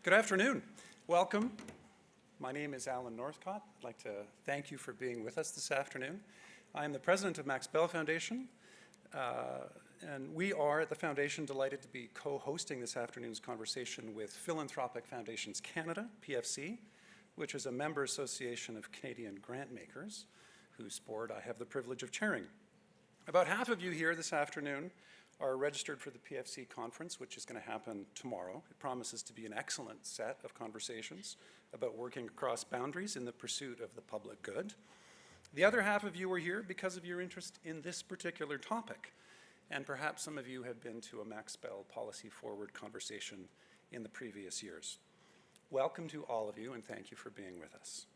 Good afternoon. Welcome. My name is Allan Northcott. I'd like to thank you for being with us this afternoon. I am the president of Bell Foundation, and we are at the Foundation delighted to be co-hosting this afternoon's conversation with Philanthropic Foundations Canada, PFC, which is a member association of Canadian grant makers, whose board I have the privilege of chairing. About half of you here this afternoon are registered for the PFC conference, which is going to happen tomorrow. It promises to be an excellent set of conversations about working across boundaries in the pursuit of the public good. The other half of you are here because of your interest in this particular topic, and perhaps some of you have been to a Bell PolicyForward conversation in the previous years. Welcome to all of you, and thank you for being with us.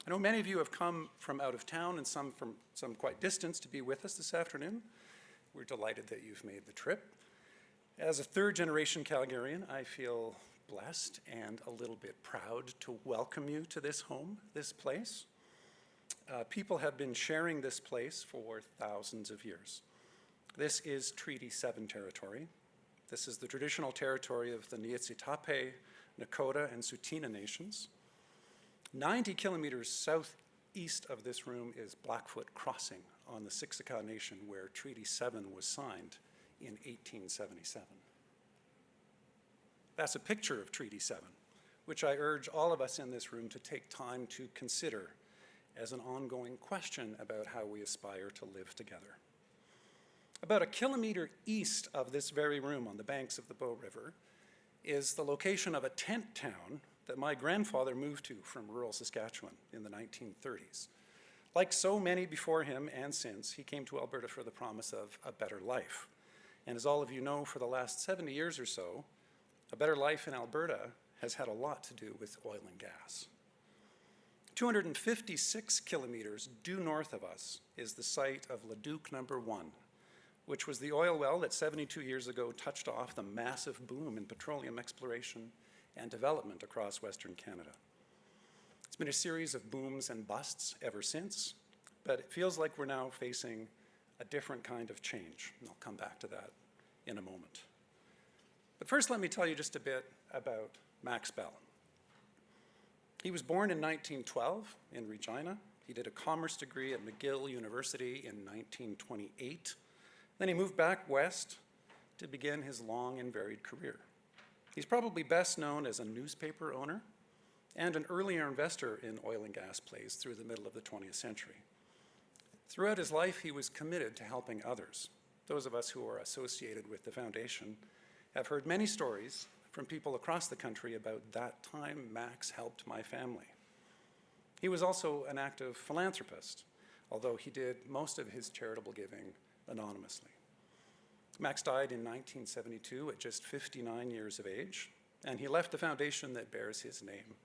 I know many of you have come from out of town and some from some quite distance to be with us this afternoon. We're delighted that you've made the trip. As a third-generation Calgarian, I feel blessed and a little bit proud to welcome you to this home, this place. People have been sharing this place for thousands of years. This is Treaty 7 territory. This is the traditional territory of the Niitsitapi, Nakota, and Tsuut'ina nations. 90 kilometers southeast of this room is Blackfoot Crossing on the Siksika Nation, where Treaty 7 was signed in 1877. That's a picture of Treaty 7, which I urge all of us in this room to take time to consider as an ongoing question about how we aspire to live together. About a kilometer east of this very room on the banks of the Bow River is the location of a tent town that my grandfather moved to from rural Saskatchewan in the 1930s. Like so many before him and since, he came to Alberta for the promise of a better life. And as all of you know, for the last 70 years or so, a better life in Alberta has had a lot to do with oil and gas. 256 kilometers due north of us is the site of Leduc No. 1, which was the oil well that 72 years ago touched off the massive boom in petroleum exploration and development across Western Canada. It's been a series of booms and busts ever since, but it feels like we're now facing a different kind of change, and I'll come back to that in a moment. But first, let me tell you just a bit about Max Bell. He was born in 1912 in Regina. He did a commerce degree at McGill University in 1928. Then he moved back west to begin his long and varied career. He's probably best known as a newspaper owner and an earlier investor in oil and gas plays through the middle of the 20th century. Throughout his life, he was committed to helping others. Those of us who are associated with the foundation have heard many stories from people across the country about that time Max helped my family. He was also an active philanthropist, although he did most of his charitable giving anonymously. Max died in 1972 at just 59 years of age, and he left the foundation that bears his name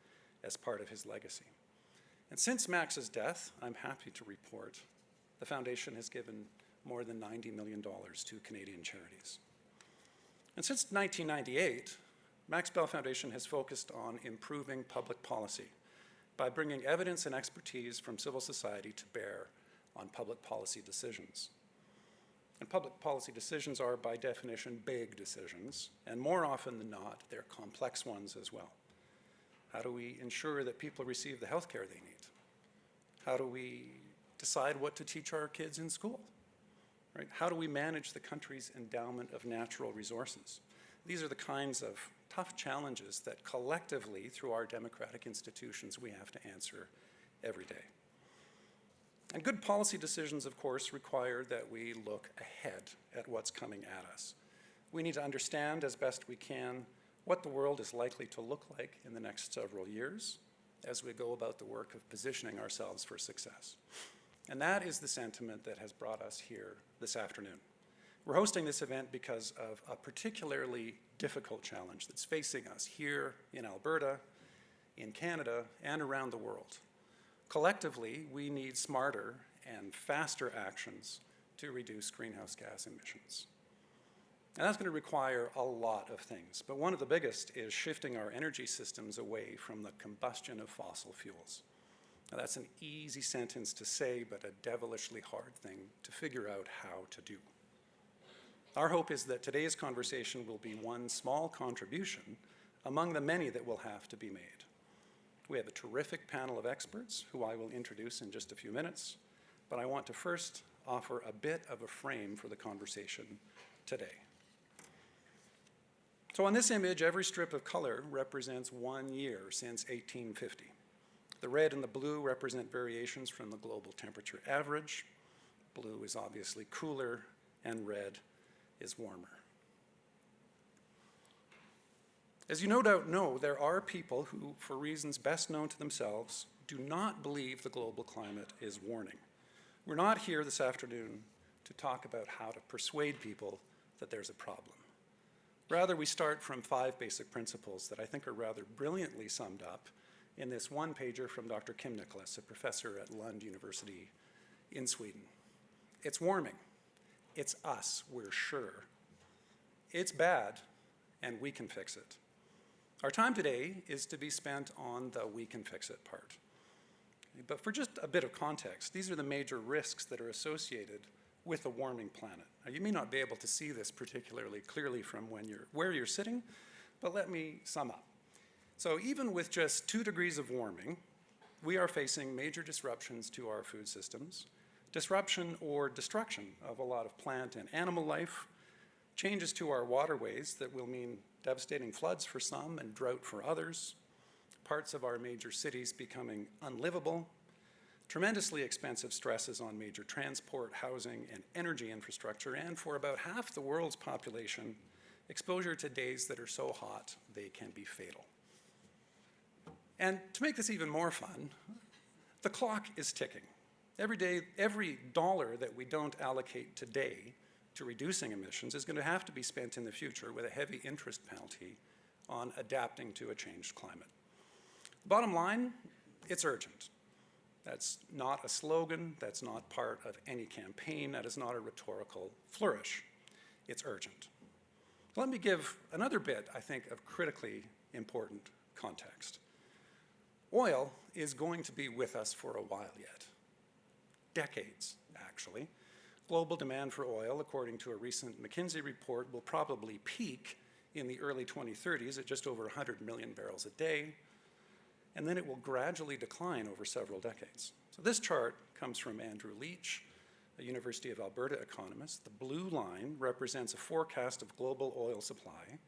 as part of his legacy. And since Max's death, I'm happy to report the foundation has given more than $90 million to Canadian charities. And since 1998, Bell Foundation has focused on improving public policy by bringing evidence and expertise from civil society to bear on public policy decisions. And public policy decisions are, by definition, big decisions, and more often than not, they're complex ones as well. How do we ensure that people receive the health care they need? How do we decide what to teach our kids in school? Right? How do we manage the country's endowment of natural resources? These are the kinds of tough challenges that collectively, through our democratic institutions, we have to answer every day. And good policy decisions, of course, require that we look ahead at what's coming at us. We need to understand as best we can what the world is likely to look like in the next several years as we go about the work of positioning ourselves for success. And that is the sentiment that has brought us here this afternoon. We're hosting this event because of a particularly difficult challenge that's facing us here in Alberta, in Canada, and around the world. Collectively, we need smarter and faster actions to reduce greenhouse gas emissions. And that's going to require a lot of things, but one of the biggest is shifting our energy systems away from the combustion of fossil fuels. Now, that's an easy sentence to say, but a devilishly hard thing to figure out how to do. Our hope is that today's conversation will be one small contribution among the many that will have to be made. We have a terrific panel of experts who I will introduce in just a few minutes, but I want to first offer a bit of a frame for the conversation today. So on this image, every strip of color represents 1 year since 1850. The red and the blue represent variations from the global temperature average. Blue is obviously cooler, and red is warmer. As you no doubt know, there are people who, for reasons best known to themselves, do not believe the global climate is warming. We're not here this afternoon to talk about how to persuade people that there's a problem. Rather, we start from 5 basic principles that I think are rather brilliantly summed up in this one-pager from Dr. Kim Nicholas, a professor at Lund University in Sweden. It's warming. It's us, we're sure. It's bad, and we can fix it. Our time today is to be spent on the we can fix it part. But for just a bit of context, these are the major risks that are associated with a warming planet. Now, you may not be able to see this particularly clearly from where you're sitting, but let me sum up. So even with just 2 degrees of warming, we are facing major disruptions to our food systems, disruption or destruction of a lot of plant and animal life, changes to our waterways that will mean devastating floods for some and drought for others, parts of our major cities becoming unlivable, tremendously expensive stresses on major transport, housing, and energy infrastructure, and for about half the world's population, exposure to days that are so hot they can be fatal. And to make this even more fun, the clock is ticking. Every day, every dollar that we don't allocate today to reducing emissions is going to have to be spent in the future with a heavy interest penalty on adapting to a changed climate. Bottom line, it's urgent. That's not a slogan, that's not part of any campaign, that is not a rhetorical flourish. It's urgent. Let me give another bit, I think, of critically important context. Oil is going to be with us for a while yet. Decades, actually. Global demand for oil, according to a recent McKinsey report, will probably peak in the early 2030s at just over 100 million barrels a day, and then it will gradually decline over several decades. So this chart comes from Andrew Leach, a University of Alberta economist. The blue line represents a forecast of global oil supply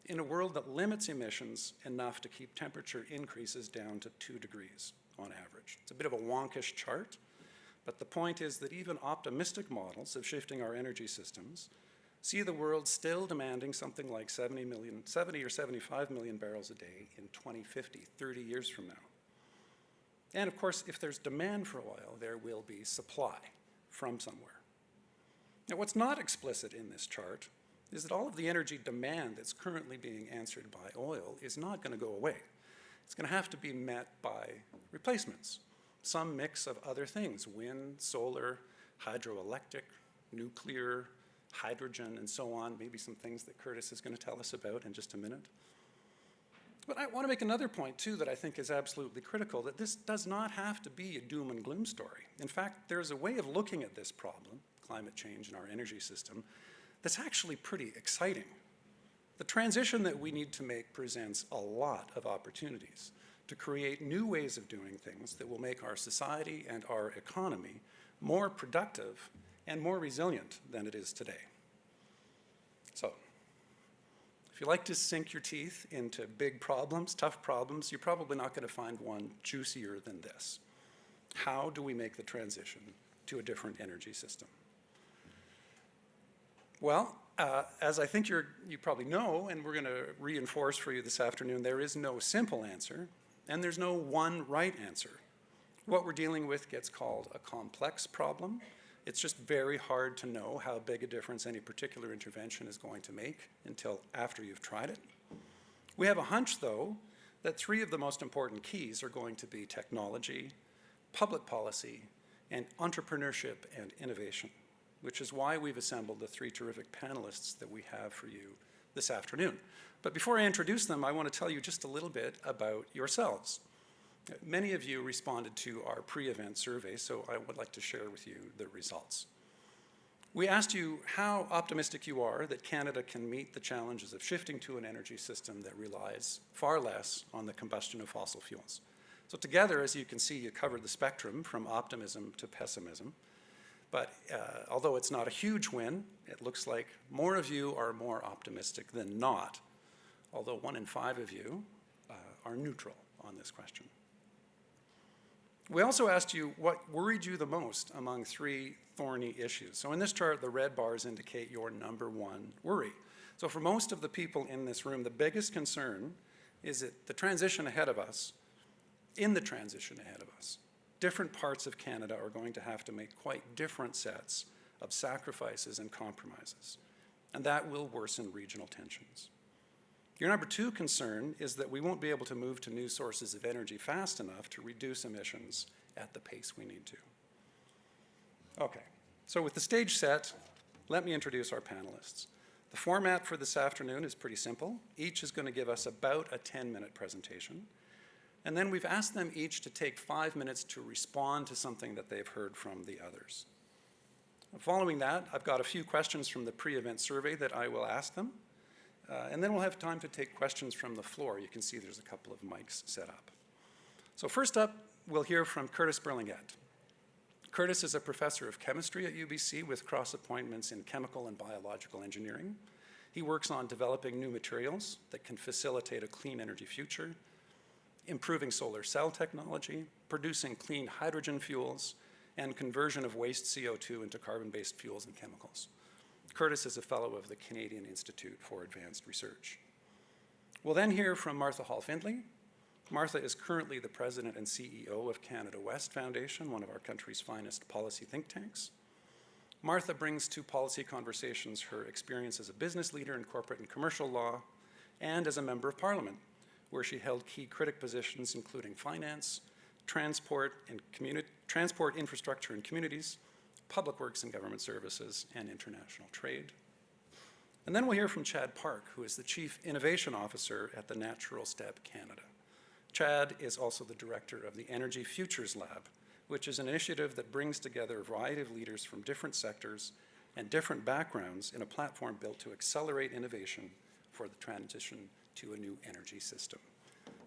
in a world that limits emissions enough to keep temperature increases down to 2 degrees on average. It's a bit of a wonkish chart, but the point is that even optimistic models of shifting our energy systems see the world still demanding something like 70 or 75 million barrels a day in 2050, 30 years from now. And of course, if there's demand for oil, there will be supply from somewhere. Now, what's not explicit in this chart is that all of the energy demand that's currently being answered by oil is not going to go away. It's going to have to be met by replacements, some mix of other things: wind, solar, hydroelectric, nuclear, hydrogen, and so on, maybe some things that Curtis is going to tell us about in just a minute. But I want to make another point, too, that I think is absolutely critical, that this does not have to be a doom and gloom story. In fact, there's a way of looking at this problem, climate change in our energy system, that's actually pretty exciting. The transition that we need to make presents a lot of opportunities to create new ways of doing things that will make our society and our economy more productive and more resilient than it is today. So, if you like to sink your teeth into big problems, tough problems, you're probably not going to find one juicier than this. How do we make the transition to a different energy system? Well, as I think you probably know, and we're going to reinforce for you this afternoon, there is no simple answer, and there's no one right answer. What we're dealing with gets called a complex problem. It's just very hard to know how big a difference any particular intervention is going to make until after you've tried it. We have a hunch, though, that 3 of the most important keys are going to be technology, public policy, and entrepreneurship and innovation, which is why we've assembled the 3 terrific panelists that we have for you this afternoon. But before I introduce them, I want to tell you just a little bit about yourselves. Many of you responded to our pre-event survey, so I would like to share with you the results. We asked you how optimistic you are that Canada can meet the challenges of shifting to an energy system that relies far less on the combustion of fossil fuels. So together, as you can see, you covered the spectrum from optimism to pessimism. But although it's not a huge win, it looks like more of you are more optimistic than not, although 1 in 5 of you are neutral on this question. We also asked you what worried you the most among 3 thorny issues. So in this chart, the red bars indicate your number 1 worry. So for most of the people in this room, the biggest concern is that the transition ahead of us, different parts of Canada are going to have to make quite different sets of sacrifices and compromises, and that will worsen regional tensions. Your number 2 concern is that we won't be able to move to new sources of energy fast enough to reduce emissions at the pace we need to. Okay, so with the stage set, let me introduce our panelists. The format for this afternoon is pretty simple. Each is going to give us about a 10-minute presentation. And then we've asked them each to take 5 minutes to respond to something that they've heard from the others. Following that, I've got a few questions from the pre-event survey that I will ask them. And then we'll have time to take questions from the floor. You can see there's a couple of mics set up. So first up, we'll hear from Curtis Berlinguette. Curtis is a professor of chemistry at UBC with cross appointments in chemical and biological engineering. He works on developing new materials that can facilitate a clean energy future, improving solar cell technology, producing clean hydrogen fuels, and conversion of waste CO2 into carbon-based fuels and chemicals. Curtis is a fellow of the Canadian Institute for Advanced Research. We'll then hear from Martha Hall Findlay. Martha is currently the president and CEO of Canada West Foundation, one of our country's finest policy think tanks. Martha brings to policy conversations her experience as a business leader in corporate and commercial law and as a member of parliament, where she held key critic positions including finance, transport infrastructure and communities, public works and government services, and international trade. And then we'll hear from Chad Park, who is the Chief Innovation Officer at the Natural Step Canada. Chad is also the director of the Energy Futures Lab, which is an initiative that brings together a variety of leaders from different sectors and different backgrounds in a platform built to accelerate innovation for the transition to a new energy system.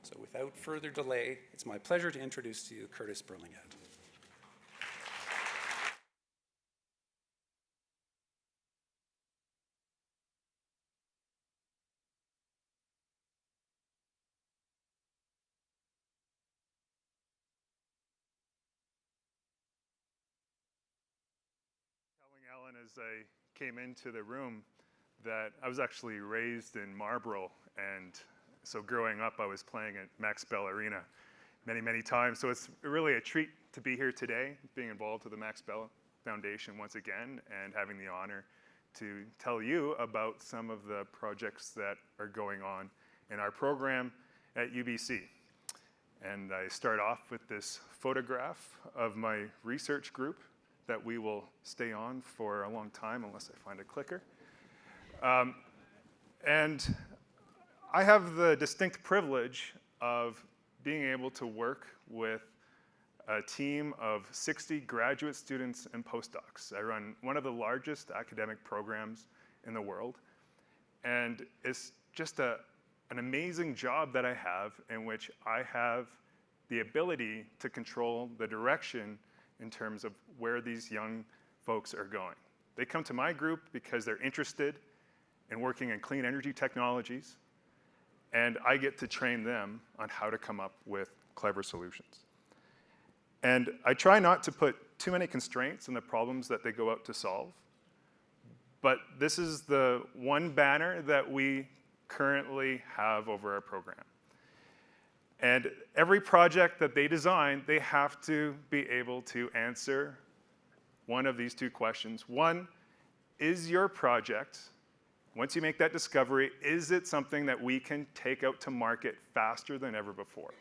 So without further delay, it's my pleasure to introduce to you Curtis Berlinguette. Allan, as I came into the room, that I was actually raised in Marlborough, and so growing up I was playing at Max Bell Arena many times. So it's really a treat to be here today, being involved with the Max Bell Foundation once again, and having the honor to tell you about some of the projects that are going on in our program at UBC. And I start off with this photograph of my research group that we will stay on for a long time unless I find a clicker. And I have the distinct privilege of being able to work with a team of 60 graduate students and postdocs. I run one of the largest academic programs in the world. And it's just an amazing job that I have, in which I have the ability to control the direction in terms of where these young folks are going. They come to my group because they're interested in working in clean energy technologies, and I get to train them on how to come up with clever solutions. And I try not to put too many constraints on the problems that they go out to solve, but this is the one banner that we currently have over our program. And every project that they design, they have to be able to answer one of these 2 questions. One, is your project, once you make that discovery, is it something that we can take out to market faster than ever before?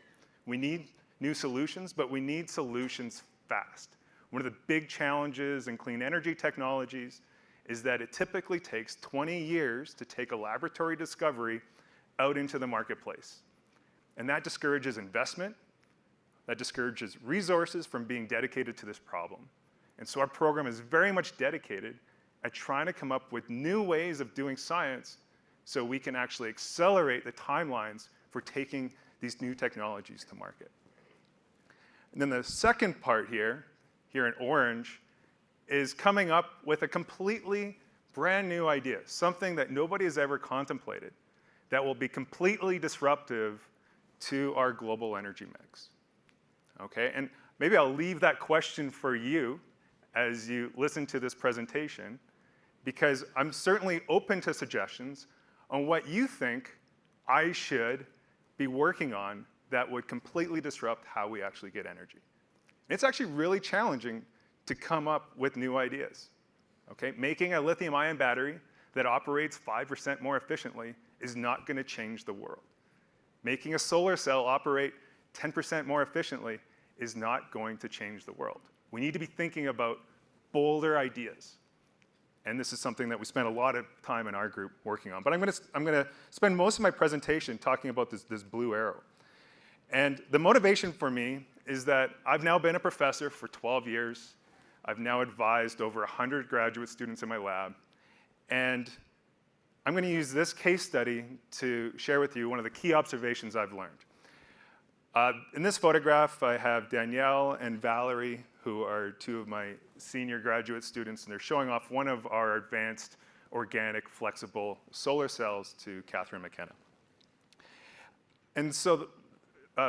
We need new solutions, but we need solutions fast. One of the big challenges in clean energy technologies is that it typically takes 20 years to take a laboratory discovery out into the marketplace. And that discourages investment, that discourages resources from being dedicated to this problem. And so our program is very much dedicated at trying to come up with new ways of doing science so we can actually accelerate the timelines for taking these new technologies to market. And then the second part here in orange, is coming up with a completely brand new idea, something that nobody has ever contemplated, that will be completely disruptive to our global energy mix. Okay, and maybe I'll leave that question for you as you listen to this presentation, because I'm certainly open to suggestions on what you think I should be working on that would completely disrupt how we actually get energy. It's actually really challenging to come up with new ideas. Okay? Making a lithium-ion battery that operates 5% more efficiently is not going to change the world. Making a solar cell operate 10% more efficiently is not going to change the world. We need to be thinking about bolder ideas. And this is something that we spent a lot of time in our group working on. But I'm going to spend most of my presentation talking about this blue arrow. And the motivation for me is that I've now been a professor for 12 years. I've now advised over 100 graduate students in my lab. And I'm going to use this case study to share with you one of the key observations I've learned. In this photograph, I have Danielle and Valerie, who are two of my senior graduate students, and they're showing off one of our advanced organic flexible solar cells to Catherine McKenna. And so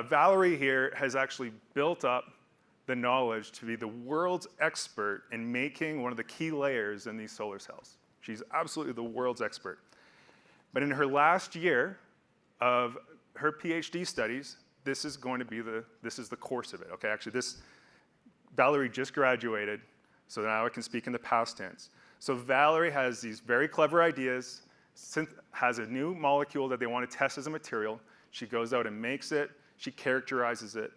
Valerie here has actually built up the knowledge to be the world's expert in making one of the key layers in these solar cells. She's absolutely the world's expert. But in her last year of her PhD studies, this is going to be the course of it. Okay, actually, Valerie just graduated, so now I can speak in the past tense. So Valerie has these very clever ideas, has a new molecule that they want to test as a material. She goes out and makes it. She characterizes it.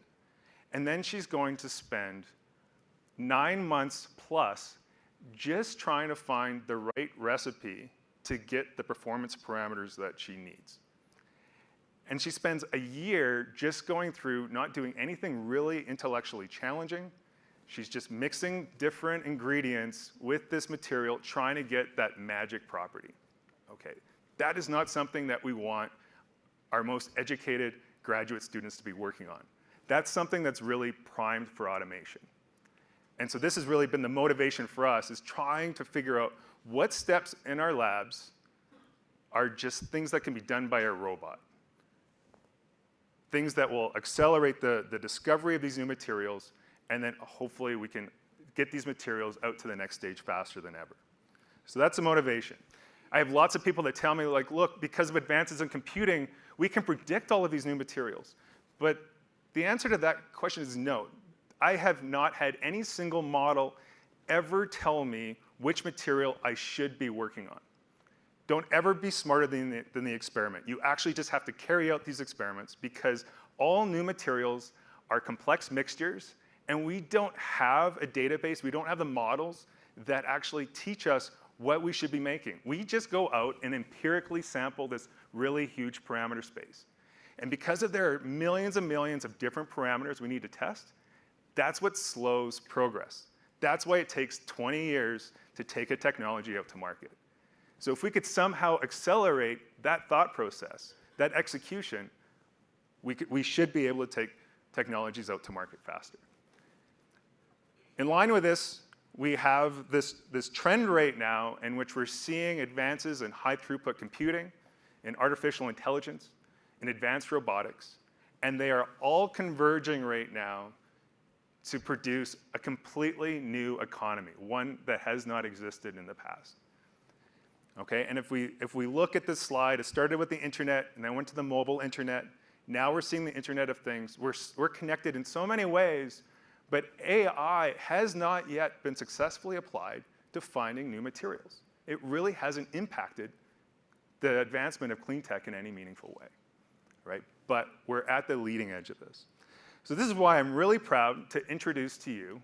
And then she's going to spend 9 months plus just trying to find the right recipe to get the performance parameters that she needs. And she spends a year just going through, not doing anything really intellectually challenging. She's just mixing different ingredients with this material, trying to get that magic property. Okay, that is not something that we want our most educated graduate students to be working on. That's something that's really primed for automation. And so this has really been the motivation for us, is trying to figure out what steps in our labs are just things that can be done by a robot. Things that will accelerate the discovery of these new materials, and then hopefully we can get these materials out to the next stage faster than ever. So that's the motivation. I have lots of people that tell me, like, look, because of advances in computing, we can predict all of these new materials. But the answer to that question is no. I have not had any single model ever tell me which material I should be working on. Don't ever be smarter than the experiment. You actually just have to carry out these experiments, because all new materials are complex mixtures, and we don't have a database, we don't have the models that actually teach us what we should be making. We just go out and empirically sample this really huge parameter space. And because there are millions and millions of different parameters we need to test, that's what slows progress. That's why it takes 20 years to take a technology out to market. So if we could somehow accelerate that thought process, that execution, we should be able to take technologies out to market faster. In line with this, we have this trend right now in which we're seeing advances in high throughput computing, in artificial intelligence, in advanced robotics, and they are all converging right now to produce a completely new economy, one that has not existed in the past. Okay, and if we look at this slide, it started with the internet and then went to the mobile internet. Now we're seeing the Internet of Things. We're connected in so many ways, but AI has not yet been successfully applied to finding new materials. It really hasn't impacted the advancement of clean tech in any meaningful way, right? But we're at the leading edge of this. So this is why I'm really proud to introduce to you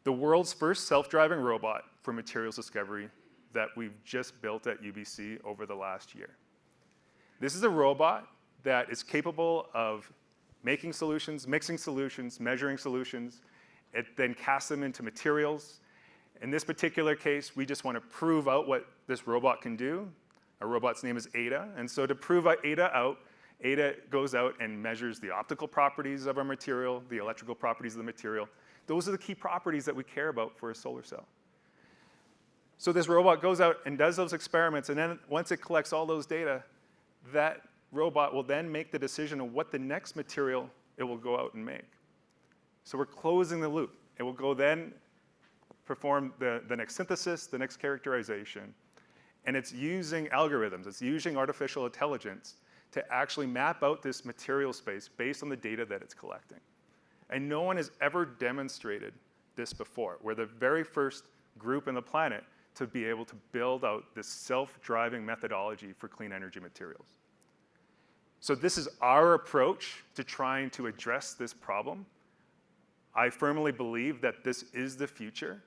the world's first self-driving robot for materials discovery that we've just built at UBC over the last year. This is a robot that is capable of making solutions, mixing solutions, measuring solutions. It then casts them into materials, In this particular case, we just want to prove out what this robot can do. Our robot's name is Ada, and so to prove Ada out, Ada goes out and measures the optical properties of our material, the electrical properties of the material. Those are the key properties that we care about for a solar cell. So this robot goes out and does those experiments, and then once it collects all those data, that robot will then make the decision of what the next material it will go out and make. So we're closing the loop. It will go then perform the next synthesis, the next characterization, and it's using algorithms, it's using artificial intelligence to actually map out this material space based on the data that it's collecting. And no one has ever demonstrated this before. We're the very first group on the planet to be able to build out this self-driving methodology for clean energy materials. So this is our approach to trying to address this problem. I firmly believe that this is the future.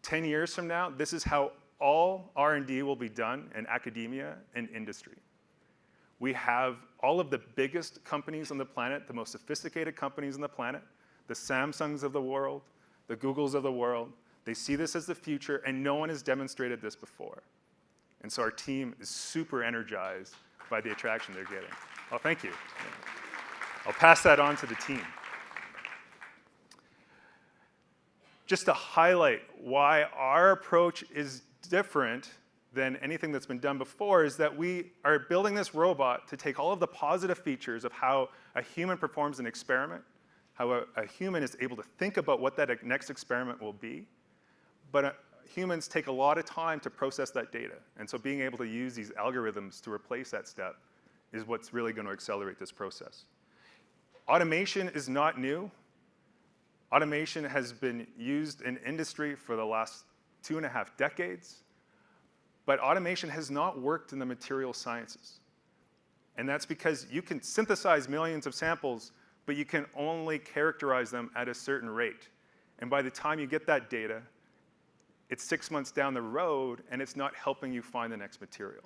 10 years from now, this is how all R&D will be done in academia and industry. We have all of the biggest companies on the planet, the most sophisticated companies on the planet, the Samsungs of the world, the Googles of the world. They see this as the future, and no one has demonstrated this before. And so our team is super energized by the attraction they're getting. Oh, thank you. I'll pass that on to the team. Just to highlight why our approach is different than anything that's been done before is that we are building this robot to take all of the positive features of how a human performs an experiment, how a human is able to think about what that next experiment will be, but humans take a lot of time to process that data. And so being able to use these algorithms to replace that step is what's really going to accelerate this process. Automation is not new. Automation has been used in industry for the last 2.5 decades, but automation has not worked in the material sciences. And that's because you can synthesize millions of samples, but you can only characterize them at a certain rate. And by the time you get that data, it's 6 months down the road, and it's not helping you find the next material.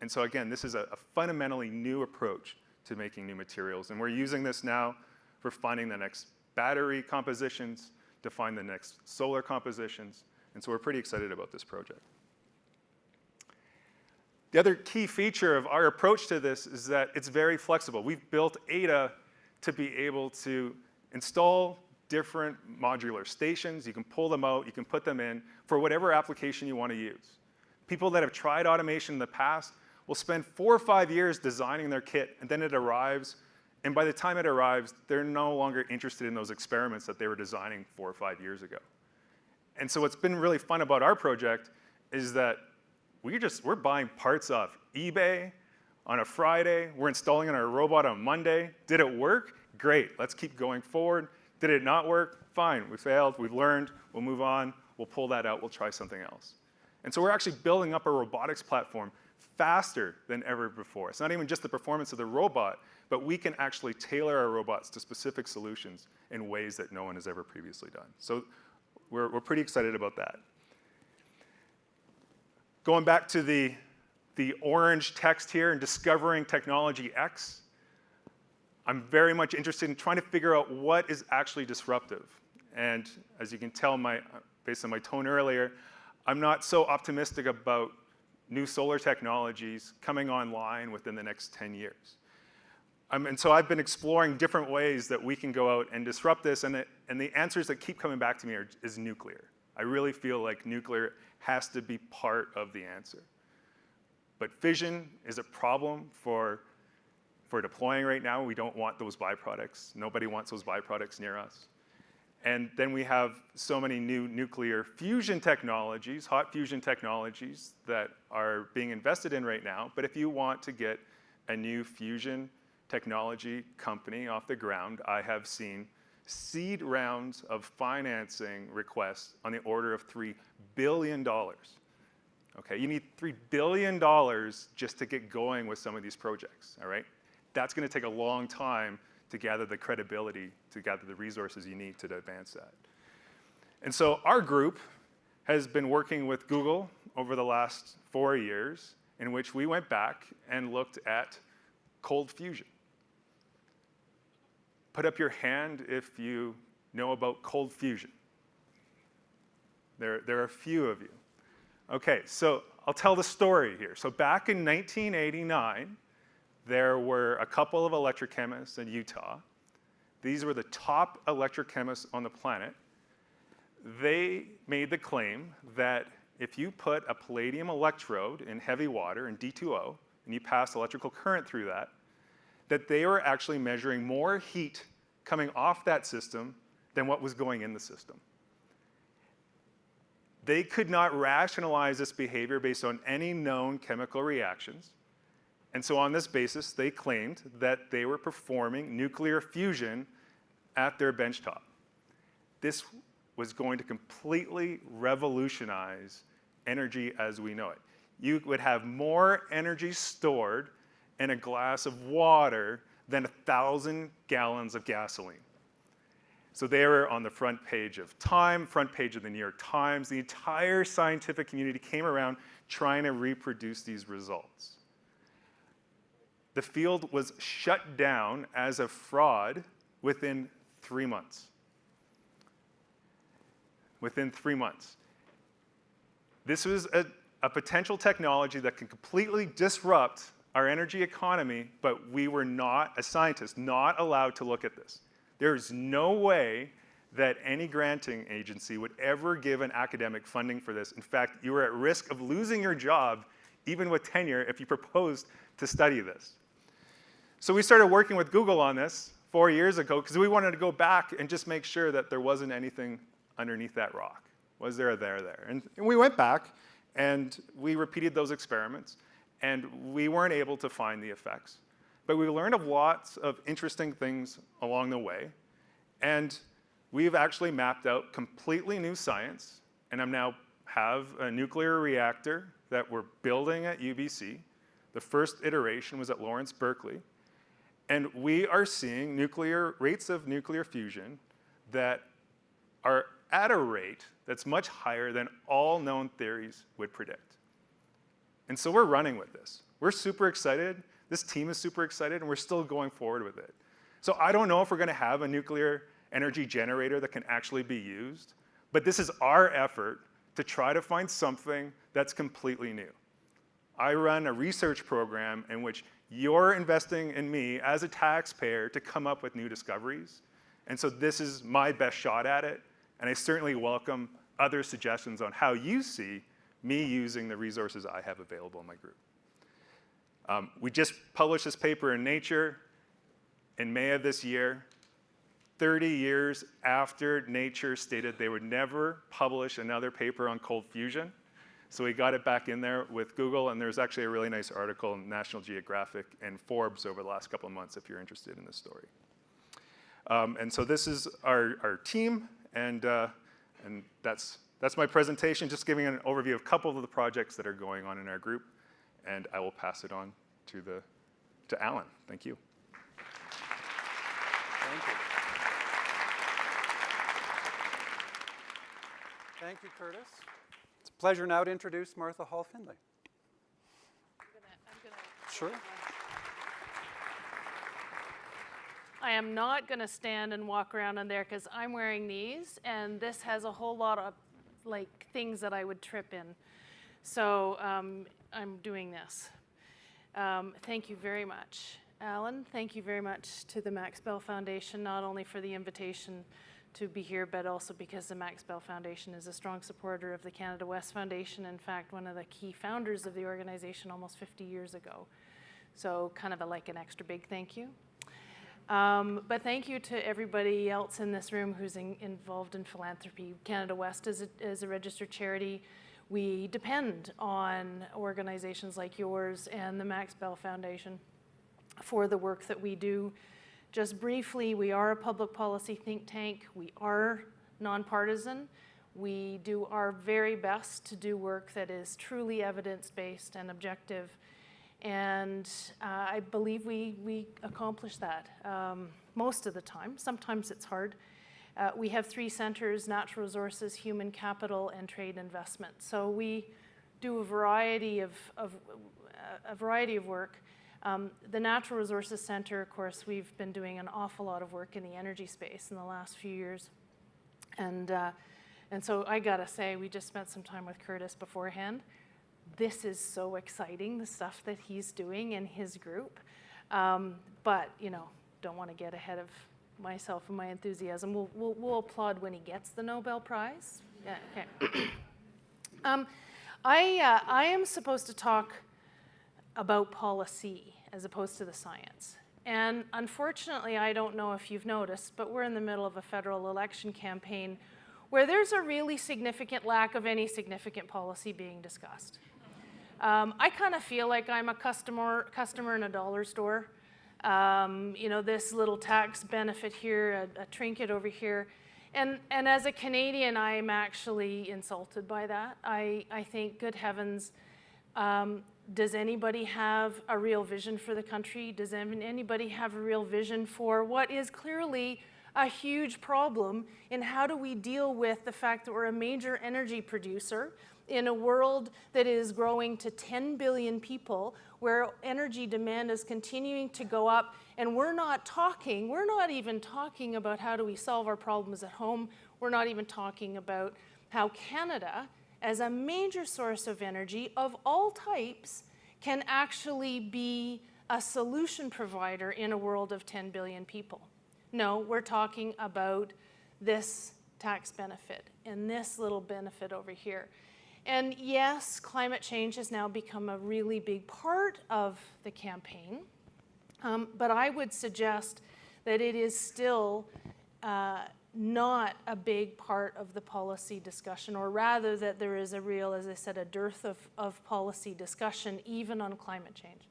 And so again, this is a fundamentally new approach to making new materials. And we're using this now for finding the next battery compositions, to find the next solar compositions. And so we're pretty excited about this project. The other key feature of our approach to this is that it's very flexible. We've built Ada to be able to install different modular stations. You can pull them out, you can put them in for whatever application you want to use. People that have tried automation in the past will spend 4 or 5 years designing their kit, and then it arrives, and by the time it arrives, they're no longer interested in those experiments that they were designing 4 or 5 years ago. And so what's been really fun about our project is that we're buying parts off eBay on a Friday. We're installing on our robot on Monday. Did it work? Great. Let's keep going forward. Did it not work? Fine. We failed. We've learned. We'll move on. We'll pull that out. We'll try something else. And so we're actually building up a robotics platform faster than ever before. It's not even just the performance of the robot, but we can actually tailor our robots to specific solutions in ways that no one has ever previously done. So we're pretty excited about that. Going back to the orange text here and discovering technology X, I'm very much interested in trying to figure out what is actually disruptive. And as you can tell based on my tone earlier, I'm not so optimistic about new solar technologies coming online within the next 10 years. And so I've been exploring different ways that we can go out and disrupt this, and the answers that keep coming back to me is nuclear. I really feel like nuclear has to be part of the answer. But fission is a problem for deploying right now. We don't want those byproducts. Nobody wants those byproducts near us. And then we have so many new nuclear fusion technologies, hot fusion technologies that are being invested in right now. But if you want to get a new fusion technology company off the ground, I have seen seed rounds of financing requests on the order of $3 billion. Okay, you need $3 billion just to get going with some of these projects, all right? That's gonna take a long time to gather the credibility, to gather the resources you need to advance that. And so our group has been working with Google over the last 4 years, in which we went back and looked at cold fusion. Put up your hand if you know about cold fusion. There are a few of you. Okay, so I'll tell the story here. So back in 1989, there were a couple of electrochemists in Utah. These were the top electrochemists on the planet. They made the claim that if you put a palladium electrode in heavy water, in D2O, and you pass electrical current through that, that they were actually measuring more heat coming off that system than what was going in the system. They could not rationalize this behavior based on any known chemical reactions. And so on this basis, they claimed that they were performing nuclear fusion at their benchtop. This was going to completely revolutionize energy as we know it. You would have more energy stored in a glass of water than 1,000 gallons of gasoline. So they were on the front page of Time, front page of the New York Times. The entire scientific community came around trying to reproduce these results. The field was shut down as a fraud within 3 months. Within 3 months. This was a potential technology that can completely disrupt our energy economy, but we were not, as scientists, not allowed to look at this. There's no way that any granting agency would ever give an academic funding for this. In fact, you were at risk of losing your job, even with tenure, if you proposed to study this. So we started working with Google on this 4 years ago because we wanted to go back and just make sure that there wasn't anything underneath that rock. Was there a there? And we went back and we repeated those experiments and we weren't able to find the effects. But we learned of lots of interesting things along the way. And we've actually mapped out completely new science. And I now have a nuclear reactor that we're building at UBC. The first iteration was at Lawrence Berkeley. And we are seeing rates of nuclear fusion that are at a rate that's much higher than all known theories would predict. And so we're running with this. We're super excited. This team is super excited, and we're still going forward with it. So I don't know if we're going to have a nuclear energy generator that can actually be used, but this is our effort to try to find something that's completely new. I run a research program in which you're investing in me as a taxpayer to come up with new discoveries. And so this is my best shot at it, and I certainly welcome other suggestions on how you see me using the resources I have available in my group. We just published this paper in Nature in May of this year, 30 years after Nature stated they would never publish another paper on cold fusion. So we got it back in there with Google, and there's actually a really nice article in National Geographic and Forbes over the last couple of months if you're interested in this story. And so this is our team, and that's my presentation, just giving an overview of a couple of the projects that are going on in our group. And I will pass it on to Allan. Thank you. Thank you. Thank you, Curtis. It's a pleasure now to introduce Martha Hall Findlay. Sure. I am not going to stand and walk around in there because I'm wearing these, and this has a whole lot of things that I would trip in. So I'm doing this. Thank you very much. Allan, thank you very much to the Max Bell Foundation, not only for the invitation to be here, but also because the Max Bell Foundation is a strong supporter of the Canada West Foundation. In fact, one of the key founders of the organization almost 50 years ago. So kind of like an extra big thank you. But thank you to everybody else in this room who's involved in philanthropy. Canada West is a registered charity. We depend on organizations like yours and the Max Bell Foundation for the work that we do. Just briefly, we are a public policy think tank. We are nonpartisan. We do our very best to do work that is truly evidence-based and objective. And I believe we accomplish that most of the time. Sometimes it's hard. We have 3 centers: natural resources, human capital, and trade investment. So we do a variety of work. The Natural Resources Center, of course, we've been doing an awful lot of work in the energy space in the last few years. And And so I gotta say, we just spent some time with Curtis beforehand. This is so exciting, the stuff that he's doing in his group. But, you know, don't want to get ahead of myself and my enthusiasm. We'll applaud when he gets the Nobel Prize. Yeah, okay. I am supposed to talk about policy as opposed to the science. And unfortunately, I don't know if you've noticed, but we're in the middle of a federal election campaign where there's a really significant lack of any significant policy being discussed. I kind of feel like I'm a customer in a dollar store. You know, this little tax benefit here, a trinket over here. And as a Canadian, I'm actually insulted by that. I think, good heavens, does anybody have a real vision for the country? Does anybody have a real vision for what is clearly a huge problem in how do we deal with the fact that we're a major energy producer in a world that is growing to 10 billion people, where energy demand is continuing to go up, and we're not even talking about how do we solve our problems at home. We're not even talking about how Canada, as a major source of energy of all types, can actually be a solution provider in a world of 10 billion people. No, we're talking about this tax benefit and this little benefit over here. And yes, climate change has now become a really big part of the campaign, but I would suggest that it is still not a big part of the policy discussion, or rather that there is a real, as I said, a dearth of policy discussion even on climate change.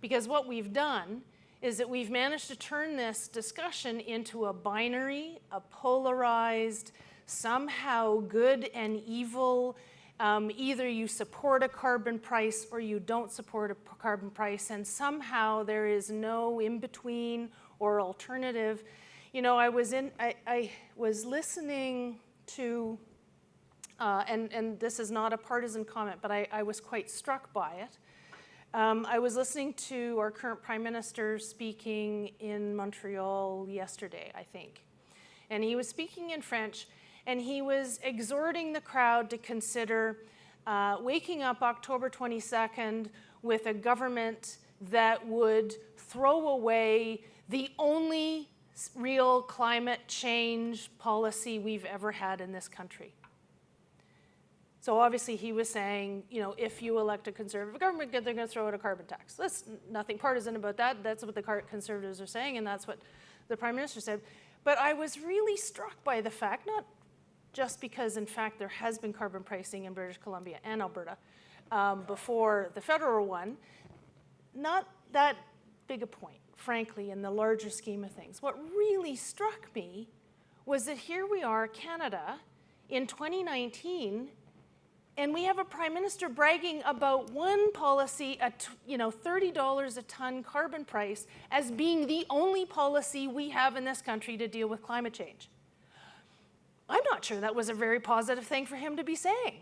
Because what we've done is that we've managed to turn this discussion into a binary, a polarized, somehow good and evil. Either you support a carbon price or you don't support a carbon price, and somehow there is no in-between or alternative. You know, I was listening to, and this is not a partisan comment, but I was quite struck by it. I was listening to our current Prime Minister speaking in Montreal yesterday, I think. And he was speaking in French, and he was exhorting the crowd to consider waking up October 22nd with a government that would throw away the only real climate change policy we've ever had in this country. So obviously he was saying, you know, if you elect a Conservative government, they're going to throw out a carbon tax. There's nothing partisan about that. That's what the Conservatives are saying, and that's what the Prime Minister said. But I was really struck by the fact, not just because, in fact, there has been carbon pricing in British Columbia and Alberta before the federal one, not that big a point, frankly, in the larger scheme of things. What really struck me was that here we are, Canada, in 2019, and we have a Prime Minister bragging about one policy, $30 a ton carbon price, as being the only policy we have in this country to deal with climate change. I'm not sure that was a very positive thing for him to be saying.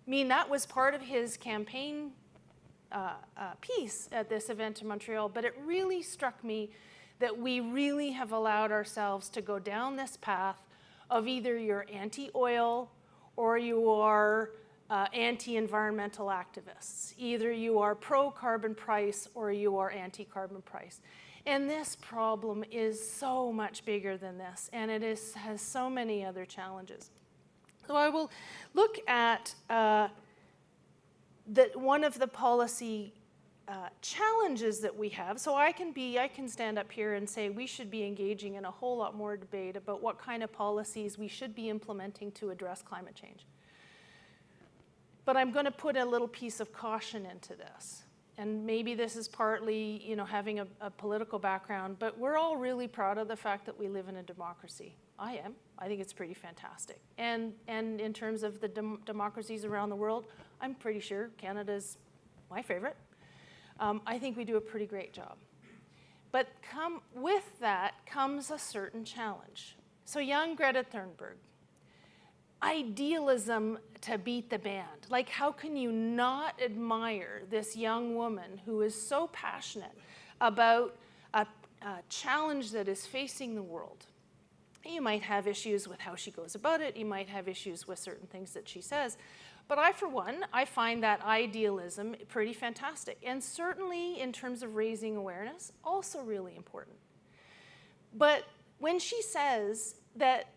I mean, that was part of his campaign piece at this event in Montreal, but it really struck me that we really have allowed ourselves to go down this path of either you're anti-oil or you are anti-environmental activists. Either you are pro-carbon price or you are anti-carbon price. And this problem is so much bigger than this, and it has so many other challenges. So I will look at one of the policy challenges that we have. So I can stand up here and say we should be engaging in a whole lot more debate about what kind of policies we should be implementing to address climate change. But I'm going to put a little piece of caution into this. And maybe this is partly, you know, having a political background, but we're all really proud of the fact that we live in a democracy. I am. I think it's pretty fantastic. And in terms of the democracies around the world, I'm pretty sure Canada's my favorite. I think we do a pretty great job. But with that comes a certain challenge. So young Greta Thunberg, idealism to beat the band. Like, how can you not admire this young woman who is so passionate about a challenge that is facing the world? You might have issues with how she goes about it. You might have issues with certain things that she says. But I, for one, I find that idealism pretty fantastic. And certainly in terms of raising awareness, also really important. But when she says that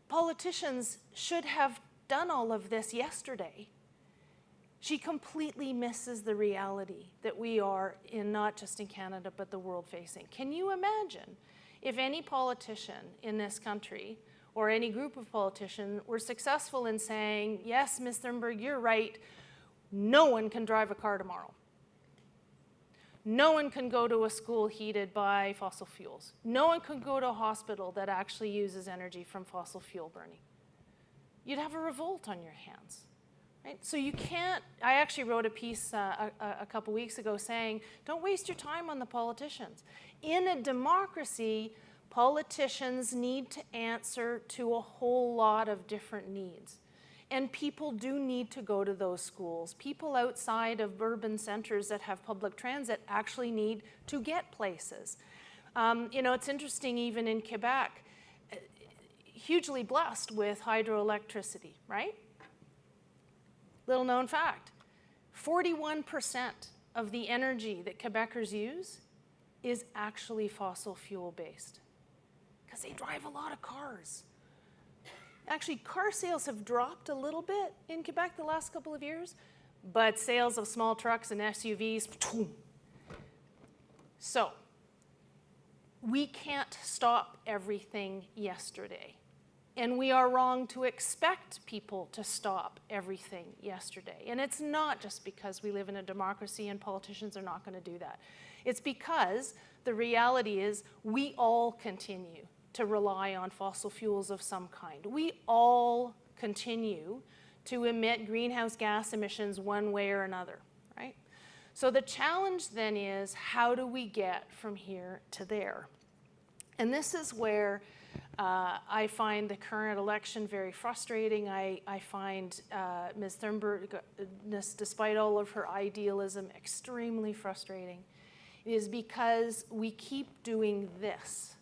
politicians should have done all of this yesterday, she completely misses the reality that we are in, not just in Canada, but the world facing. Can you imagine if any politician in this country or any group of politicians were successful in saying, yes, Ms. Thunberg, you're right, no one can drive a car tomorrow. No one can go to a school heated by fossil fuels. No one can go to a hospital that actually uses energy from fossil fuel burning. You'd have a revolt on your hands. Right? So you can't, I actually wrote a piece a couple weeks ago saying, don't waste your time on the politicians. In a democracy, politicians need to answer to a whole lot of different needs. And people do need to go to those schools. People outside of urban centers that have public transit actually need to get places. You know, it's interesting, even in Quebec, hugely blessed with hydroelectricity, right? Little known fact, 41% of the energy that Quebecers use is actually fossil fuel based because they drive a lot of cars. Actually, car sales have dropped a little bit in Quebec the last couple of years, but sales of small trucks and SUVs, so we can't stop everything yesterday. And we are wrong to expect people to stop everything yesterday. And it's not just because we live in a democracy and politicians are not going to do that. It's because the reality is we all continue to rely on fossil fuels of some kind. We all continue to emit greenhouse gas emissions one way or another, right? So the challenge then is, how do we get from here to there? And this is where I find the current election very frustrating. I find Ms. Thunberg, despite all of her idealism, extremely frustrating. It is because we keep doing this.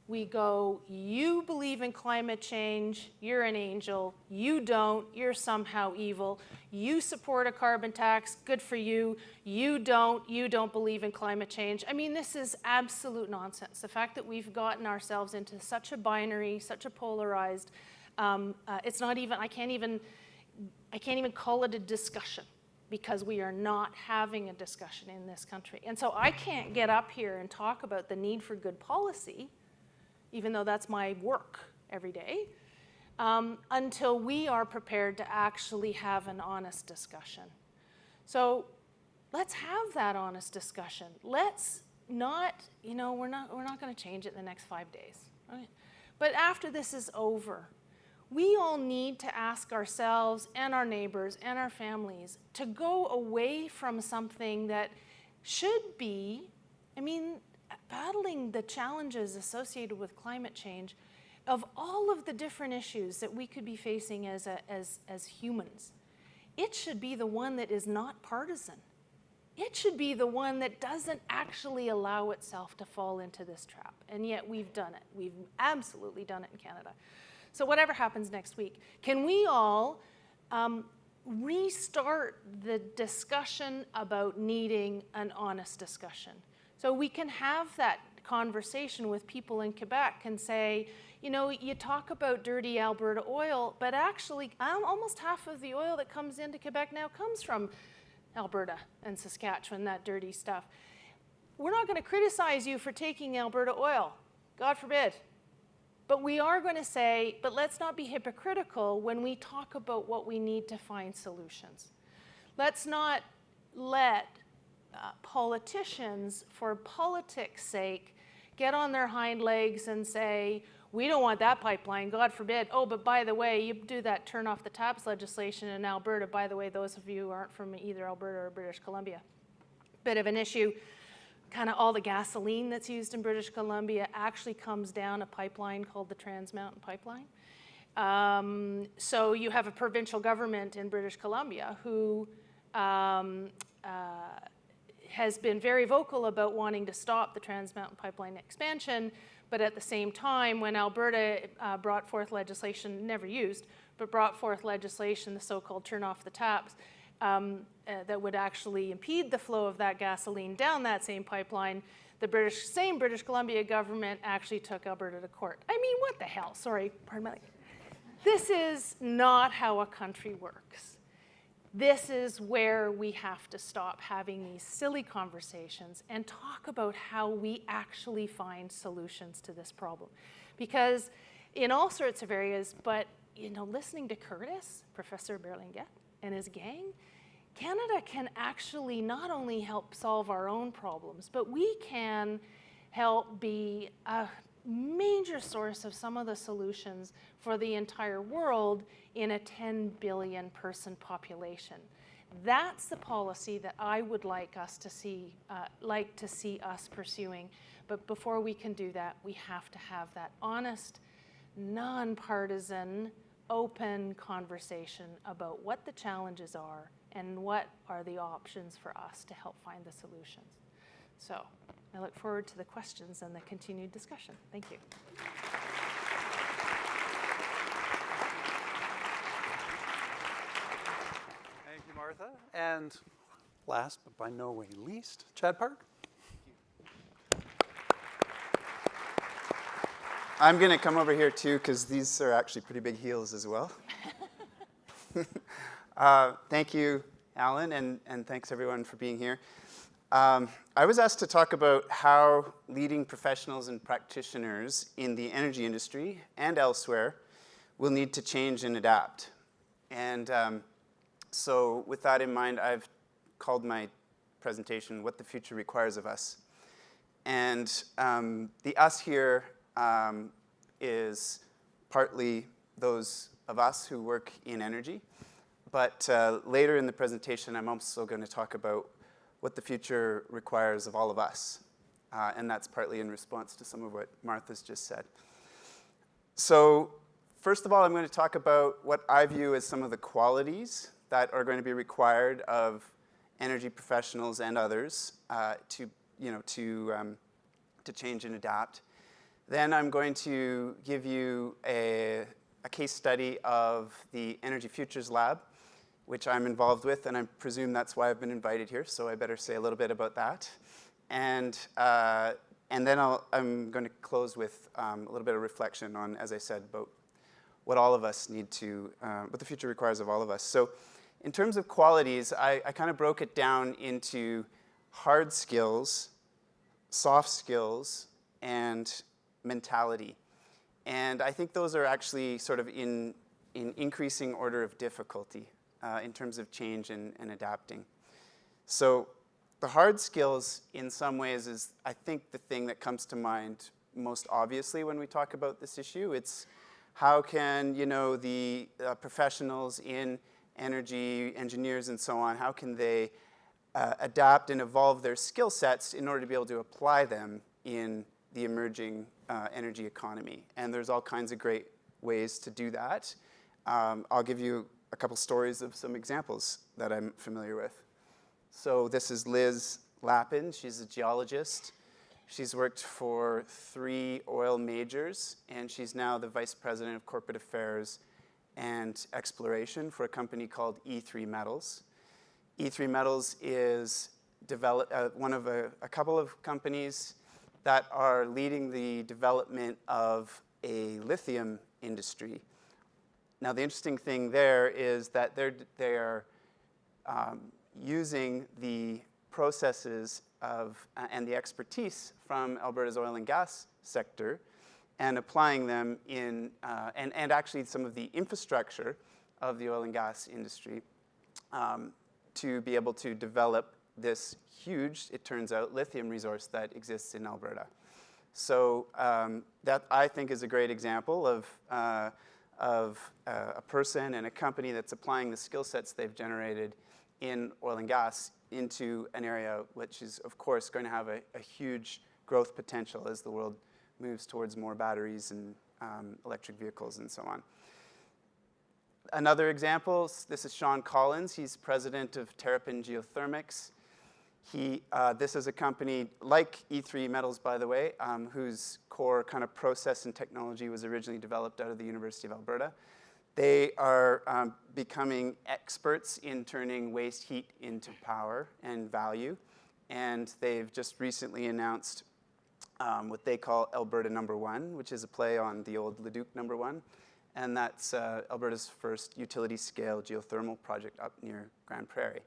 We go, you believe in climate change, you're an angel. You don't, you're somehow evil. You support a carbon tax, good for you. You don't believe in climate change. I mean, this is absolute nonsense. The fact that we've gotten ourselves into such a binary, such a polarized, it's not even, I can't even call it a discussion, because we are not having a discussion in this country. And so I can't get up here and talk about the need for good policy, even though that's my work every day, until we are prepared to actually have an honest discussion. So let's have that honest discussion. Let's not, you know, we're not going to change it in the next 5 days. Right? But after this is over, we all need to ask ourselves and our neighbors and our families to go away from something that should be, I mean, battling the challenges associated with climate change, of all of the different issues that we could be facing as humans, it should be the one that is not partisan. It should be the one that doesn't actually allow itself to fall into this trap. And yet we've done it. We've absolutely done it in Canada. So whatever happens next week, can we all restart the discussion about needing an honest discussion? So we can have that conversation with people in Quebec and say, you know, you talk about dirty Alberta oil, but actually almost half of the oil that comes into Quebec now comes from Alberta and Saskatchewan, that dirty stuff. We're not going to criticize you for taking Alberta oil, God forbid. But we are going to say, but let's not be hypocritical when we talk about what we need to find solutions. Let's not let politicians, for politics' sake, get on their hind legs and say, we don't want that pipeline, God forbid. Oh, but by the way, you do that turn off the taps legislation in Alberta. By the way, those of you who aren't from either Alberta or British Columbia, bit of an issue. Kind of all the gasoline that's used in British Columbia actually comes down a pipeline called the Trans Mountain Pipeline. So you have a provincial government in British Columbia who has been very vocal about wanting to stop the Trans Mountain Pipeline expansion, But at the same time, when Alberta brought forth legislation, never used, but brought forth legislation, the so-called turn off the taps, that would actually impede the flow of that gasoline down that same pipeline, the same British Columbia government actually took Alberta to court. I mean, what the hell? Sorry, pardon my language. This is not how a country works. This is where we have to stop having these silly conversations and talk about how we actually find solutions to this problem. Because in all sorts of areas, but listening to Curtis, Professor Berlinguette, and his gang, Canada can actually not only help solve our own problems, but we can help be a major source of some of the solutions for the entire world in a 10 billion person population. That's the policy that I would like to see us pursuing. But before we can do that, we have to have that honest, nonpartisan, open conversation about what the challenges are and what are the options for us to help find the solutions. So I look forward to the questions and the continued discussion. Thank you. Thank you, Martha. And last but by no way least, Chad Park. I'm going to come over here too, because these are actually pretty big heels as well. Thank you, Allan, and thanks everyone for being here. I was asked to talk about how leading professionals and practitioners in the energy industry and elsewhere will need to change and adapt. And so with that in mind, I've called my presentation, What the Future Requires of Us. And the us here is partly those of us who work in energy. But later in the presentation, I'm also going to talk about what the future requires of all of us. And that's partly in response to some of what Martha's just said. So first of all, I'm going to talk about what I view as some of the qualities that are going to be required of energy professionals and others to change and adapt. Then I'm going to give you a case study of the Energy Futures Lab, which I'm involved with, and I presume that's why I've been invited here, so I better say a little bit about that. And then I'm going to close with a little bit of reflection on, as I said, about what all of us need to, what the future requires of all of us. So in terms of qualities, I kind of broke it down into hard skills, soft skills, and mentality. And I think those are actually sort of in increasing order of difficulty in terms of change and adapting. So the hard skills, in some ways, is, I think, the thing that comes to mind most obviously when we talk about this issue. It's how can, the professionals in energy, engineers and so on, how can they adapt and evolve their skill sets in order to be able to apply them in the emerging energy economy. And there's all kinds of great ways to do that. I'll give you a couple stories of some examples that I'm familiar with. So this is Liz Lappin. She's a geologist. She's worked for 3 oil majors, and she's now the Vice President of Corporate Affairs and Exploration for a company called E3 Metals. E3 Metals is one of a couple of companies that are leading the development of a lithium industry. Now, the interesting thing there is that they're using the processes and the expertise from Alberta's oil and gas sector and applying them in, and actually some of the infrastructure of the oil and gas industry to be able to develop this huge, it turns out, lithium resource that exists in Alberta. So that, I think, is a great example of a person and a company that's applying the skill sets they've generated in oil and gas into an area which is, of course, going to have a huge growth potential as the world moves towards more batteries and electric vehicles and so on. Another example, this is Sean Collins. He's president of Terrapin Geothermics. This is a company like E3 Metals, by the way, whose core kind of process and technology was originally developed out of the University of Alberta. They are becoming experts in turning waste heat into power and value. And they've just recently announced what they call Alberta Number 1, which is a play on the old Leduc Number 1. And that's Alberta's first utility-scale geothermal project up near Grand Prairie.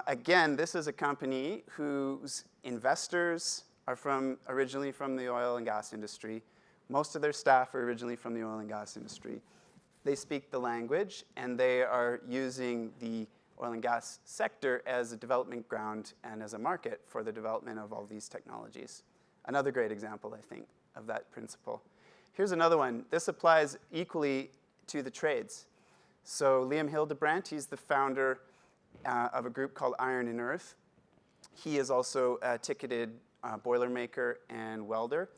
Again, this is a company whose investors are originally from the oil and gas industry. Most of their staff are originally from the oil and gas industry. They speak the language, and they are using the oil and gas sector as a development ground and as a market for the development of all these technologies. Another great example, I think, of that principle. Here's another one. This applies equally to the trades. So Liam Hildebrandt, he's the founder of a group called Iron and Earth. He is also a ticketed boilermaker and welder.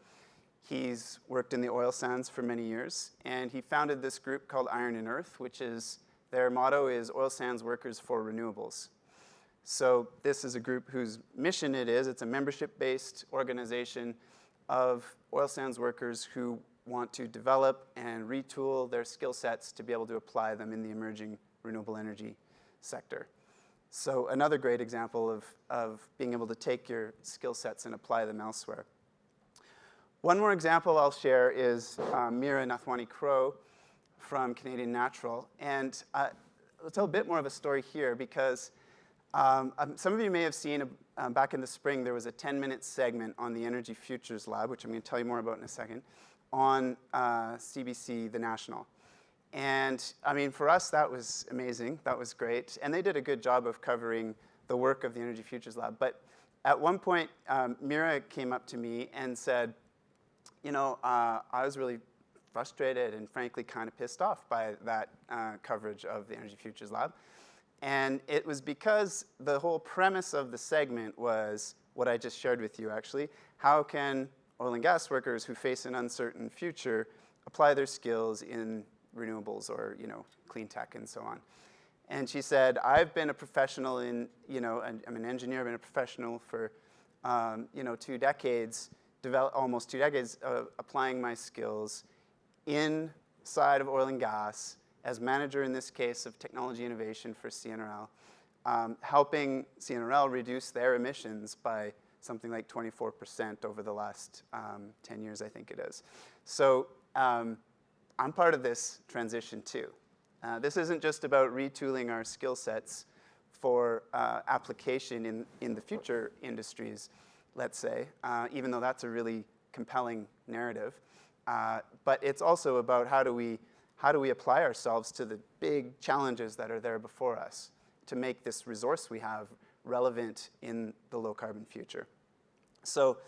He's worked in the oil sands for many years, and he founded this group called Iron and Earth, which is, their motto is Oil Sands Workers for Renewables. So this is a group whose mission it's a membership-based organization of oil sands workers who want to develop and retool their skill sets to be able to apply them in the emerging renewable energy sector. So another great example of being able to take your skill sets and apply them elsewhere. One more example I'll share is Meera Nathwani-Crow from Canadian Natural. And I'll tell a bit more of a story here because some of you may have seen back in the spring there was a 10-minute segment on the Energy Futures Lab, which I'm going to tell you more about in a second, on CBC The National. And I mean, for us, that was amazing. That was great. And they did a good job of covering the work of the Energy Futures Lab. But at one point, Meera came up to me and said, you know, I was really frustrated and frankly kind of pissed off by that coverage of the Energy Futures Lab. And it was because the whole premise of the segment was what I just shared with you, actually. How can oil and gas workers who face an uncertain future apply their skills in renewables or, you know, clean tech and so on? And she said, I've been a professional in, you know, I'm an engineer, I've been a professional for, you know, 2 decades, almost 2 decades of applying my skills inside of oil and gas as manager, in this case, of technology innovation for CNRL, helping CNRL reduce their emissions by something like 24% over the last 10 years, I think it is. So I'm part of this transition too. This isn't just about retooling our skill sets for application in the future industries, let's say, even though that's a really compelling narrative. But it's also about how do we apply ourselves to the big challenges that are there before us to make this resource we have relevant in the low-carbon future. So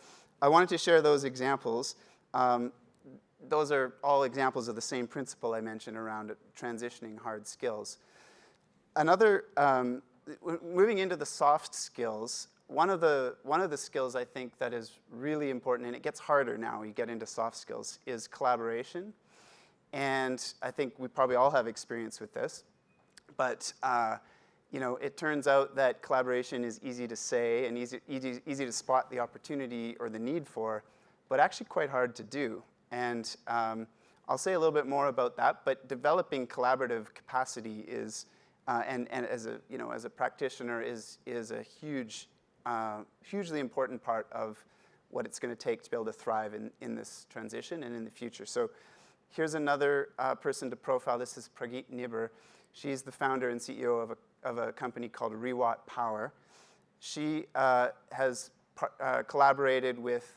I wanted to share those examples. Those are all examples of the same principle I mentioned around transitioning hard skills. Another, moving into the soft skills, one of the skills I think that is really important, and it gets harder now you get into soft skills, is collaboration. And I think we probably all have experience with this. But you know, it turns out that collaboration is easy to say and easy to spot the opportunity or the need for, but actually quite hard to do. And I'll say a little bit more about that. But developing collaborative capacity is, and as a practitioner, is a hugely important part of what it's going to take to be able to thrive in this transition and in the future. So here's another person to profile. This is Pragit Nibber. She's the founder and CEO of a company called Rewatt Power. She has collaborated with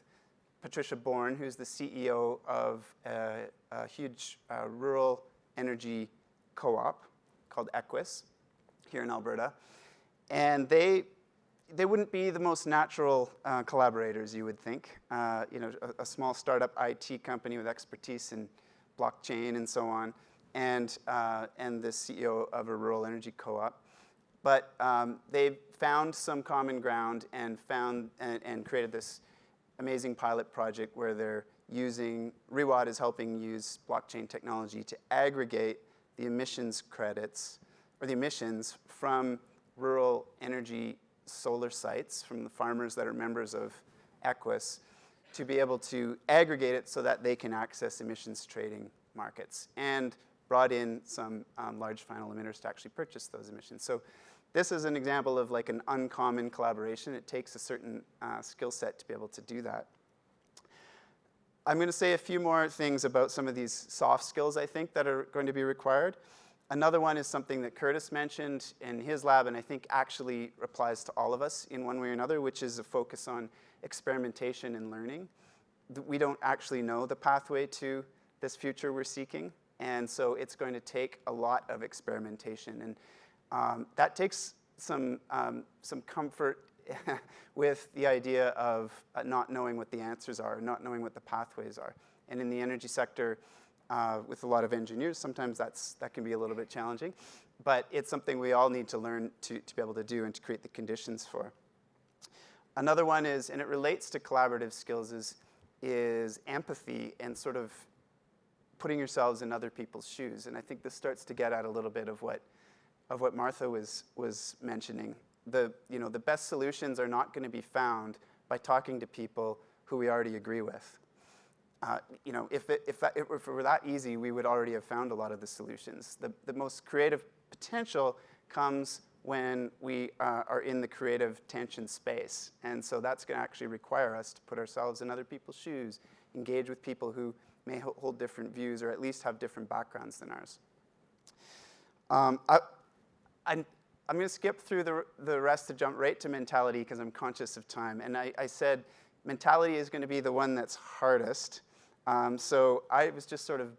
Patricia Bourne, who's the CEO of a huge rural energy co-op called Equus here in Alberta. And they wouldn't be the most natural collaborators, you would think. You know, a small startup IT company with expertise in blockchain and so on, and the CEO of a rural energy co-op. But they found some common ground and created this amazing pilot project where they're using, Rewatt is helping use blockchain technology to aggregate the emissions credits, or the emissions from rural energy solar sites, from the farmers that are members of Equus, to be able to aggregate it so that they can access emissions trading markets, and brought in some large final emitters to actually purchase those emissions. So this is an example of like an uncommon collaboration. It takes a certain skill set to be able to do that. I'm going to say a few more things about some of these soft skills, I think, that are going to be required. Another one is something that Curtis mentioned in his lab, and I think actually applies to all of us in one way or another, which is a focus on experimentation and learning. We don't actually know the pathway to this future we're seeking, and so it's going to take a lot of experimentation. And that takes some comfort with the idea of not knowing what the answers are, not knowing what the pathways are. And in the energy sector, with a lot of engineers, sometimes that can be a little bit challenging. But it's something we all need to learn to be able to do and to create the conditions for. Another one is, and it relates to collaborative skills, is empathy and sort of putting yourselves in other people's shoes. And I think this starts to get at a little bit of what Martha was mentioning. The best solutions are not going to be found by talking to people who we already agree with. If it were that easy, we would already have found a lot of the solutions. The most creative potential comes when we are in the creative tension space. And so that's going to actually require us to put ourselves in other people's shoes, engage with people who may hold different views or at least have different backgrounds than ours. I'm going to skip through the rest to jump right to mentality because I'm conscious of time. And I said mentality is going to be the one that's hardest. So I was just sort of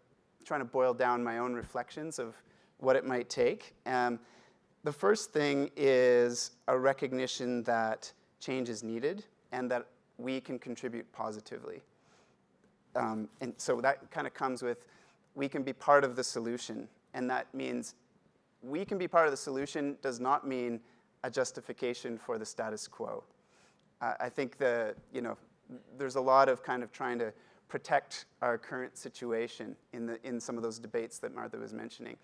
trying to boil down my own reflections of what it might take. The first thing is a recognition that change is needed and that we can contribute positively. And so that kind of comes with we can be part of the solution. And that means we can be part of the solution does not mean a justification for the status quo. I think there's a lot of kind of trying to protect our current situation in some of those debates that Martha was mentioning.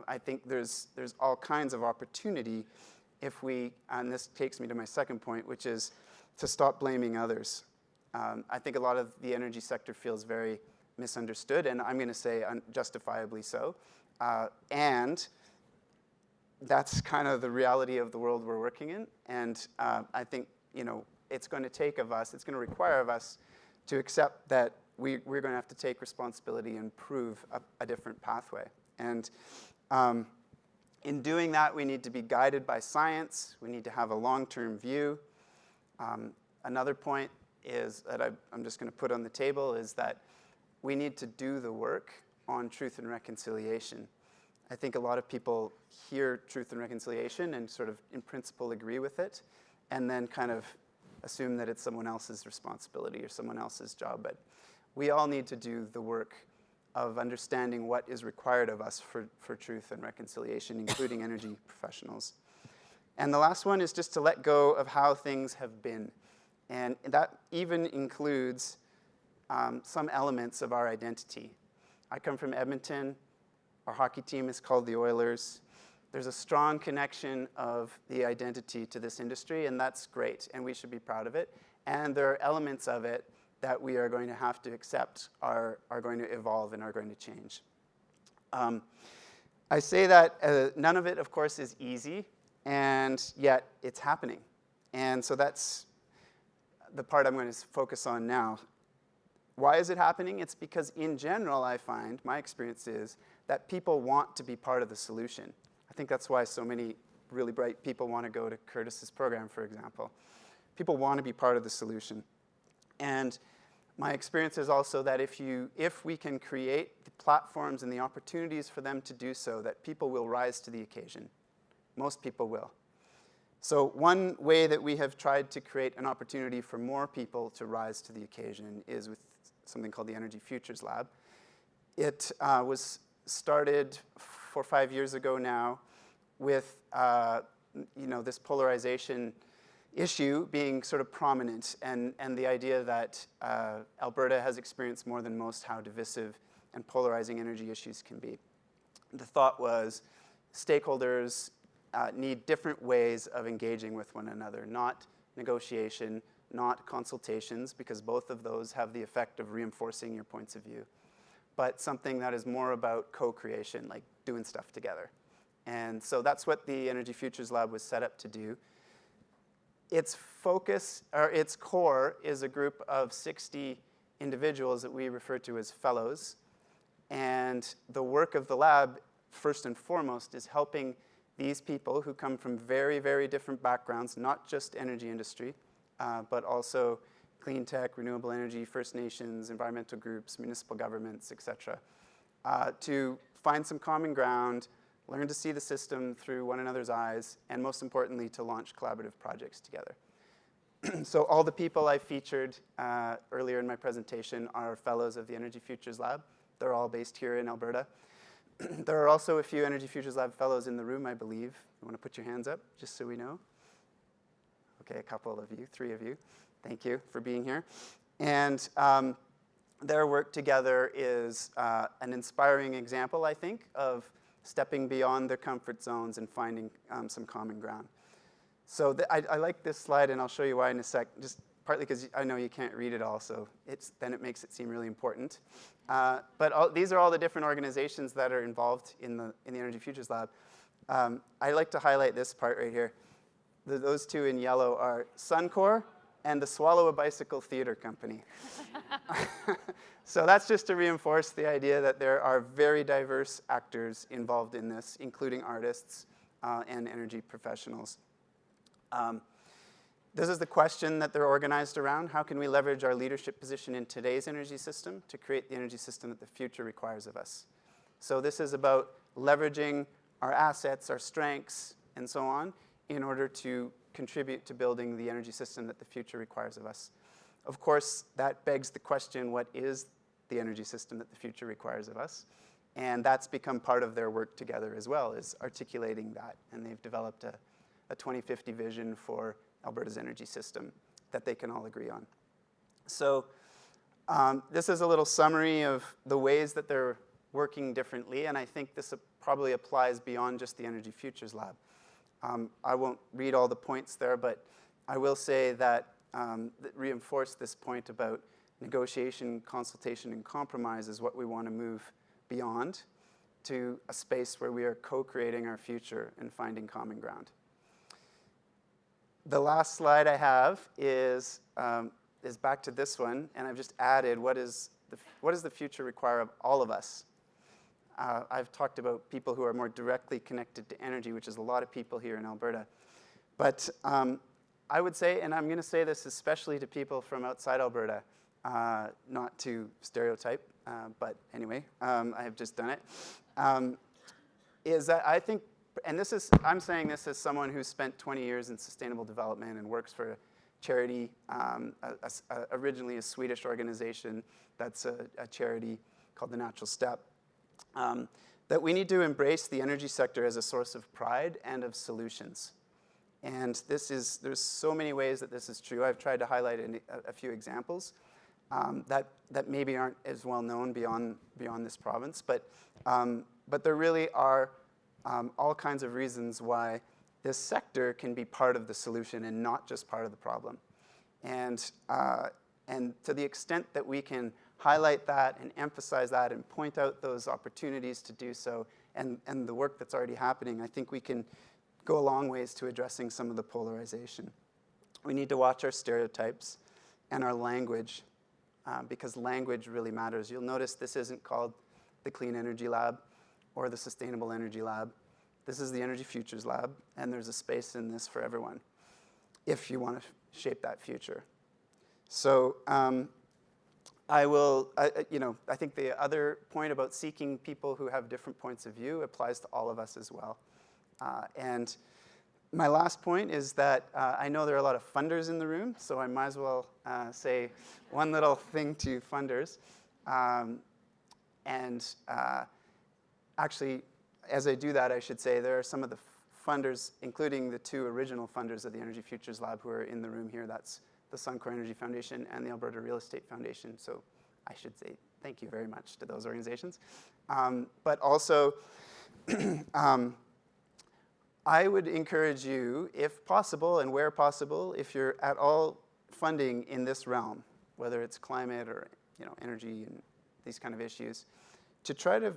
I think there's all kinds of opportunity if we, and this takes me to my second point, which is to stop blaming others. I think a lot of the energy sector feels very misunderstood, and I'm going to say unjustifiably so. And that's kind of the reality of the world we're working in. And I think it's going to take of us, it's going to require of us to accept that we're going to have to take responsibility and prove a different pathway. And in doing that, we need to be guided by science. We need to have a long-term view. Another point is that I'm just going to put on the table is that we need to do the work on truth and reconciliation. I think a lot of people hear truth and reconciliation and sort of in principle agree with it, and then kind of assume that it's someone else's responsibility or someone else's job. But we all need to do the work of understanding what is required of us for truth and reconciliation, including energy professionals. And the last one is just to let go of how things have been. And that even includes some elements of our identity. I come from Edmonton. Our hockey team is called the Oilers. There's a strong connection of the identity to this industry, and that's great, and we should be proud of it. And there are elements of it that we are going to have to accept are going to evolve and are going to change. I say that none of it, of course, is easy, and yet it's happening. And so that's the part I'm going to focus on now. Why is it happening? It's because in general, I find, my experience is, that people want to be part of the solution. I think that's why so many really bright people want to go to Curtis's program, for example. People want to be part of the solution. And my experience is also that if we can create the platforms and the opportunities for them to do so, that people will rise to the occasion. Most people will. So one way that we have tried to create an opportunity for more people to rise to the occasion is with something called the Energy Futures Lab. It was started 4 or 5 years ago now with this polarization issue being sort of prominent and the idea that Alberta has experienced more than most how divisive and polarizing energy issues can be. The thought was stakeholders need different ways of engaging with one another, not negotiation, not consultations, because both of those have the effect of reinforcing your points of view, but something that is more about co-creation, like doing stuff together. And so that's what the Energy Futures Lab was set up to do. Its focus, or its core, is a group of 60 individuals that we refer to as fellows. And the work of the lab, first and foremost, is helping these people who come from very, very different backgrounds, not just energy industry, but also clean tech, renewable energy, First Nations, environmental groups, municipal governments, et cetera, to find some common ground, learn to see the system through one another's eyes, and most importantly, to launch collaborative projects together. So all the people I featured earlier in my presentation are fellows of the Energy Futures Lab. They're all based here in Alberta. There are also a few Energy Futures Lab fellows in the room, I believe. You want to put your hands up, just so we know? Okay, a couple of you, 3 of you. Thank you for being here. And their work together is an inspiring example, I think, of stepping beyond their comfort zones and finding some common ground. So I like this slide, and I'll show you why in a sec, just partly because I know you can't read it all, so then it makes it seem really important. But these are all the different organizations that are involved in the Energy Futures Lab. I like to highlight this part right here. Those 2 in yellow are Suncor and the Swallow a Bicycle Theater Company. So that's just to reinforce the idea that there are very diverse actors involved in this, including artists and energy professionals. This is the question that they're organized around. How can we leverage our leadership position in today's energy system to create the energy system that the future requires of us? So this is about leveraging our assets, our strengths, and so on, in order to contribute to building the energy system that the future requires of us. Of course, that begs the question, what is the energy system that the future requires of us? And that's become part of their work together as well, is articulating that. And they've developed a 2050 vision for Alberta's energy system that they can all agree on. So this is a little summary of the ways that they're working differently, and I think this probably applies beyond just the Energy Futures Lab. I won't read all the points there, but I will say that reinforce this point about negotiation, consultation, and compromise is what we want to move beyond to a space where we are co-creating our future and finding common ground. The last slide I have is back to this one, and I've just added what does the future require of all of us? I've talked about people who are more directly connected to energy, which is a lot of people here in Alberta. But I would say, and I'm going to say this especially to people from outside Alberta, not to stereotype, but anyway, I have just done it, is that I think, and I'm saying this as someone who's spent 20 years in sustainable development and works for a charity, originally a Swedish organization that's a charity called The Natural Step, that we need to embrace the energy sector as a source of pride and of solutions. And there's so many ways that this is true. I've tried to highlight a few examples that maybe aren't as well known beyond this province, but there really are all kinds of reasons why this sector can be part of the solution and not just part of the problem. And to the extent that we can highlight that and emphasize that and point out those opportunities to do so and the work that's already happening, I think we can go a long ways to addressing some of the polarization. We need to watch our stereotypes and our language because language really matters. You'll notice this isn't called the Clean Energy Lab or the Sustainable Energy Lab. This is the Energy Futures Lab, and there's a space in this for everyone if you want to shape that future. So I think the other point about seeking people who have different points of view applies to all of us as well. And my last point is that I know there are a lot of funders in the room, so I might as well say one little thing to funders. Actually, as I do that, I should say there are some of the funders, including the 2 original funders of the Energy Futures Lab who are in the room here. That's the Suncor Energy Foundation and the Alberta Real Estate Foundation. So I should say thank you very much to those organizations. But also, I would encourage you, if possible and where possible, if you're at all funding in this realm, whether it's climate or energy and these kind of issues, to try to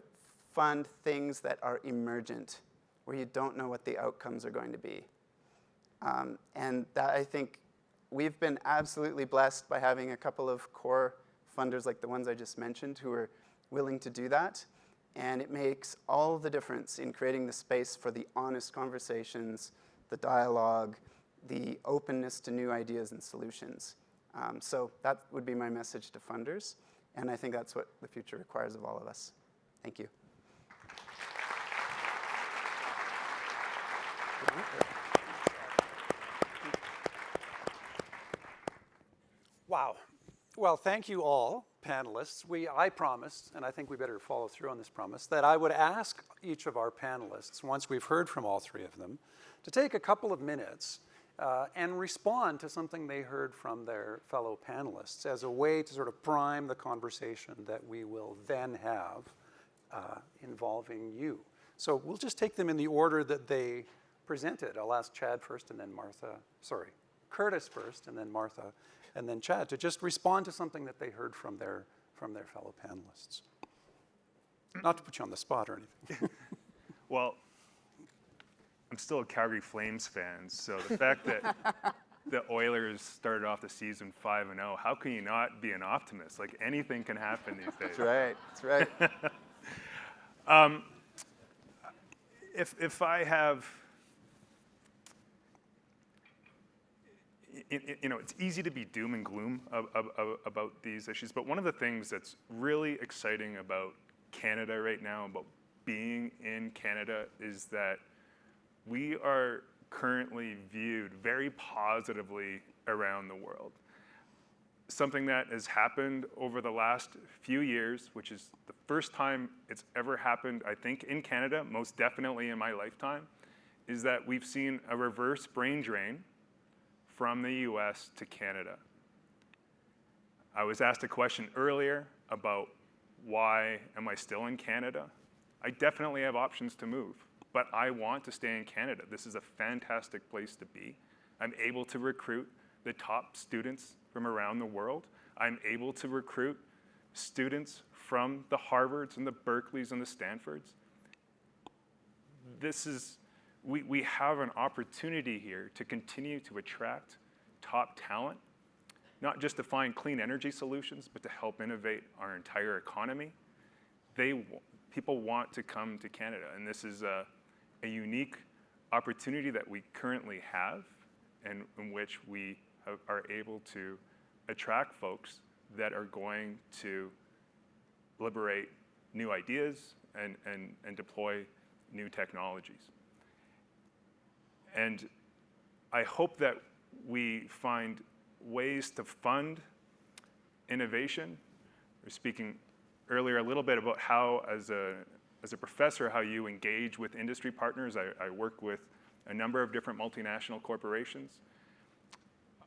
fund things that are emergent, where you don't know what the outcomes are going to be. And that, I think, we've been absolutely blessed by having a couple of core funders like the ones I just mentioned who are willing to do that. And it makes all the difference in creating the space for the honest conversations, the dialogue, the openness to new ideas and solutions. So that would be my message to funders. And I think that's what the future requires of all of us. Thank you. Wow. Well, thank you all, panelists. I promised, and I think we better follow through on this promise, that I would ask each of our panelists, once we've heard from all three of them, to take a couple of minutes and respond to something they heard from their fellow panelists as a way to sort of prime the conversation that we will then have involving you. So we'll just take them in the order that they presented. I'll ask Chad first and then Curtis first and then Martha and then Chad to just respond to something that they heard from their fellow panelists. Not to put you on the spot or anything. Well, I'm still a Calgary Flames fan, so the fact that the Oilers started off the season 5-0, how can you not be an optimist? Like, anything can happen these days. That's right. That's right. If I have, it's easy to be doom and gloom about these issues, but one of the things that's really exciting about Canada right now, about being in Canada, is that we are currently viewed very positively around the world. Something that has happened over the last few years, which is the first time it's ever happened, I think, in Canada, most definitely in my lifetime, is that we've seen a reverse brain drain from the US to Canada. I was asked a question earlier about why am I still in Canada? I definitely have options to move, but I want to stay in Canada. This is a fantastic place to be. I'm able to recruit the top students from around the world. I'm able to recruit students from the Harvards and the Berkeleys and the Stanfords. We have an opportunity here to continue to attract top talent, not just to find clean energy solutions, but to help innovate our entire economy. People want to come to Canada, and this is a unique opportunity that we currently have, and in which we are able to attract folks that are going to liberate new ideas and deploy new technologies. And I hope that we find ways to fund innovation. We were speaking earlier a little bit about how, as a professor, how you engage with industry partners. I work with a number of different multinational corporations.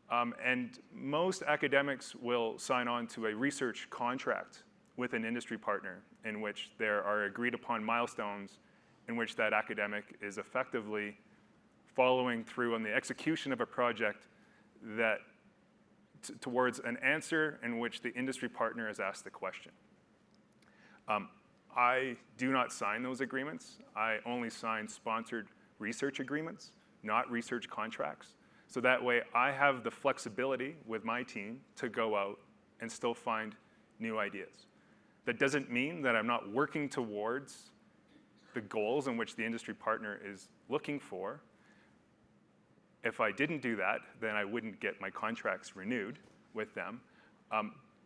And most academics will sign on to a research contract with an industry partner in which there are agreed upon milestones in which that academic is effectively following through on the execution of a project that towards an answer in which the industry partner has asked the question. I do not sign those agreements. I only sign sponsored research agreements, not research contracts. So that way I have the flexibility with my team to go out and still find new ideas. That doesn't mean that I'm not working towards the goals in which the industry partner is looking for. If I didn't do that, then I wouldn't get my contracts renewed with them.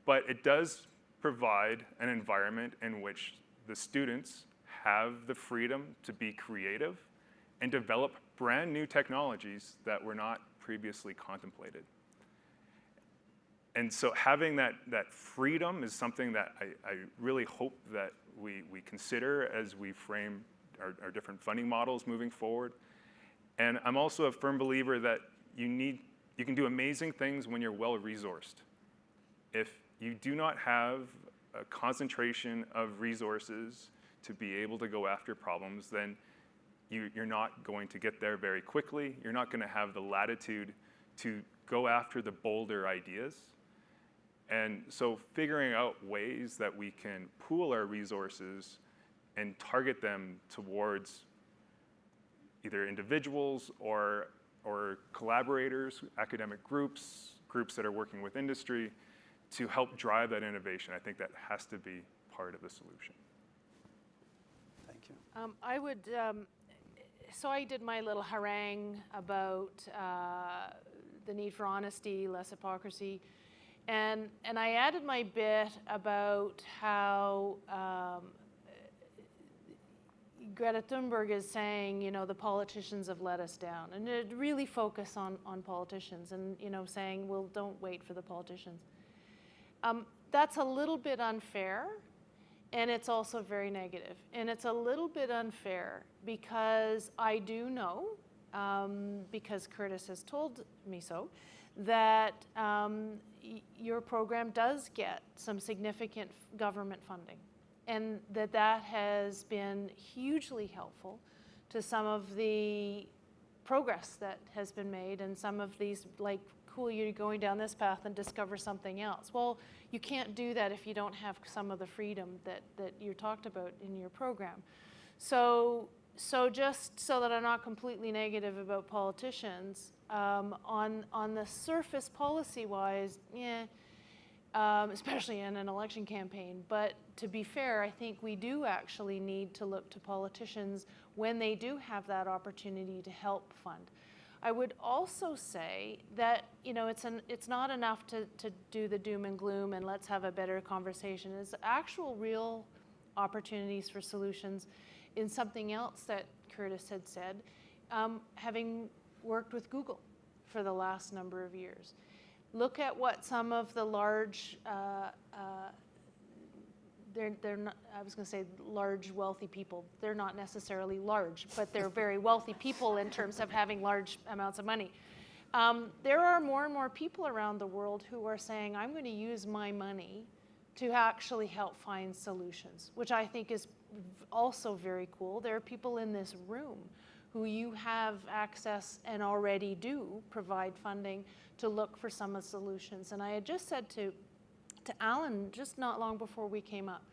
But it does provide an environment in which the students have the freedom to be creative and develop brand new technologies that were not previously contemplated. And so having that freedom is something that I really hope that we consider as we frame our different funding models moving forward. And I'm also a firm believer that you can do amazing things when you're well-resourced. If you do not have a concentration of resources to be able to go after problems, then you're not going to get there very quickly. You're not going to have the latitude to go after the bolder ideas. And so figuring out ways that we can pool our resources and target them towards either individuals or collaborators, academic groups, groups that are working with industry to help drive that innovation. I think that has to be part of the solution. Thank you. I would, so I did my little harangue about the need for honesty, less hypocrisy, and I added my bit about how Greta Thunberg is saying, you know, the politicians have let us down, and to really focus on politicians and, you know, saying, well, don't wait for the politicians. That's a little bit unfair, and it's also very negative. And it's a little bit unfair because I do know, because Curtis has told me so, that your program does get some significant government funding, and that has been hugely helpful to some of the progress that has been made, and some of these, like, cool, you're going down this path and discover something else. Well, you can't do that if you don't have some of the freedom that you talked about in your program. So just so that I'm not completely negative about politicians, on the surface policy-wise, yeah, especially in an election campaign. But to be fair, I think we do actually need to look to politicians when they do have that opportunity to help fund. I would also say that, you know, it's not enough to do the doom and gloom and let's have a better conversation. It's actual real opportunities for solutions in something else that Curtis had said, having worked with Google for the last number of years. Look at what some of the large, they're not, I was going to say large wealthy people. They're not necessarily large, but they're very wealthy people in terms of having large amounts of money. There are more and more people around the world who are saying, I'm going to use my money to actually help find solutions, which I think is also very cool. There are people in this room who you have access and already do provide funding to look for some of the solutions. And I had just said to Allan just not long before we came up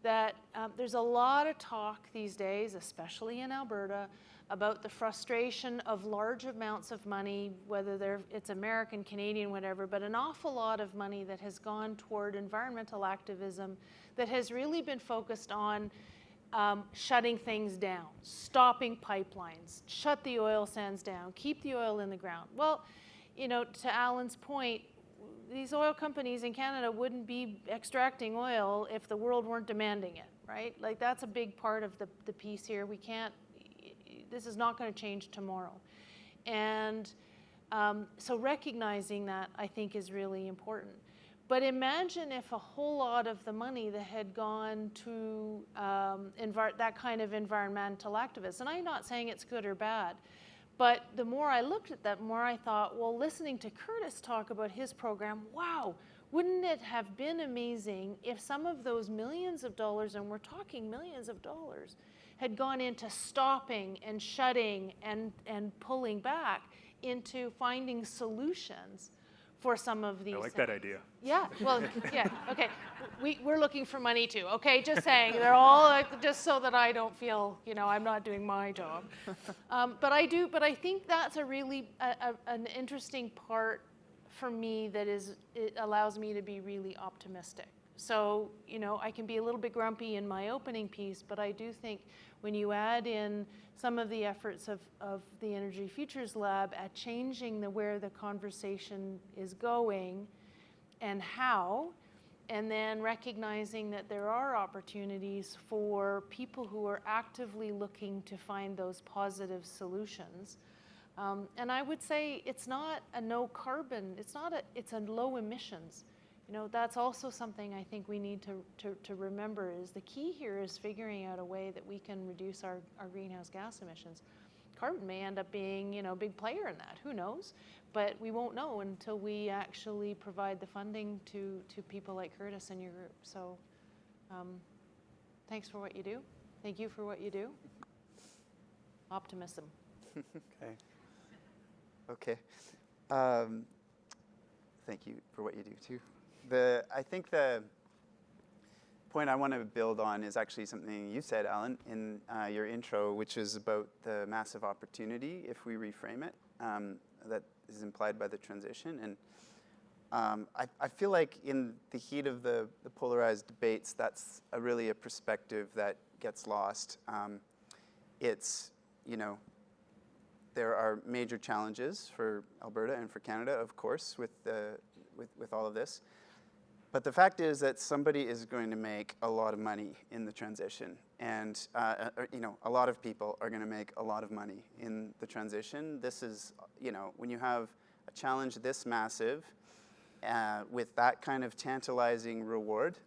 that there's a lot of talk these days, especially in Alberta, about the frustration of large amounts of money, whether it's American, Canadian, whatever, but an awful lot of money that has gone toward environmental activism that has really been focused on shutting things down, stopping pipelines, shut the oil sands down, keep the oil in the ground. Well, you know, to Allan's point, these oil companies in Canada wouldn't be extracting oil if the world weren't demanding it, right? Like, that's a big part of the piece here. We can't, this is not going to change tomorrow. And so recognizing that, I think, is really important. But imagine if a whole lot of the money that had gone to that kind of environmental activists, and I'm not saying it's good or bad, but the more I looked at that, the more I thought, well, listening to Curtis talk about his program, wow, wouldn't it have been amazing if some of those millions of dollars, and we're talking millions of dollars, had gone into stopping and shutting and pulling back into finding solutions for some of these. I like that idea. Yeah, well, yeah, okay. We're looking for money too, okay? Just saying, they're all, like, just so that I don't feel, you know, I'm not doing my job. But I think that's a really, an interesting part for me that it allows me to be really optimistic. So, you know, I can be a little bit grumpy in my opening piece, but I do think when you add in some of the efforts of the Energy Futures Lab at changing where the conversation is going and how, and then recognizing that there are opportunities for people who are actively looking to find those positive solutions. And I would say it's not a no carbon, it's a low emissions. You know, that's also something I think we need to remember is the key here is figuring out a way that we can reduce our greenhouse gas emissions. Carbon may end up being, you know, a big player in that, who knows? But we won't know until we actually provide the funding to people like Curtis and your group. So thanks for what you do. Thank you for what you do. Optimism. Okay. thank you for what you do too. I think the point I want to build on is actually something you said, Allan, in your intro, which is about the massive opportunity, if we reframe it, that is implied by the transition. And I feel like in the heat of the polarized debates, that's really a perspective that gets lost. It's, there are major challenges for Alberta and for Canada, of course, with all of this. But the fact is that somebody is going to make a lot of money in the transition. And, a lot of people are going to make a lot of money in the transition. This is, when you have a challenge this massive, with that kind of tantalizing reward,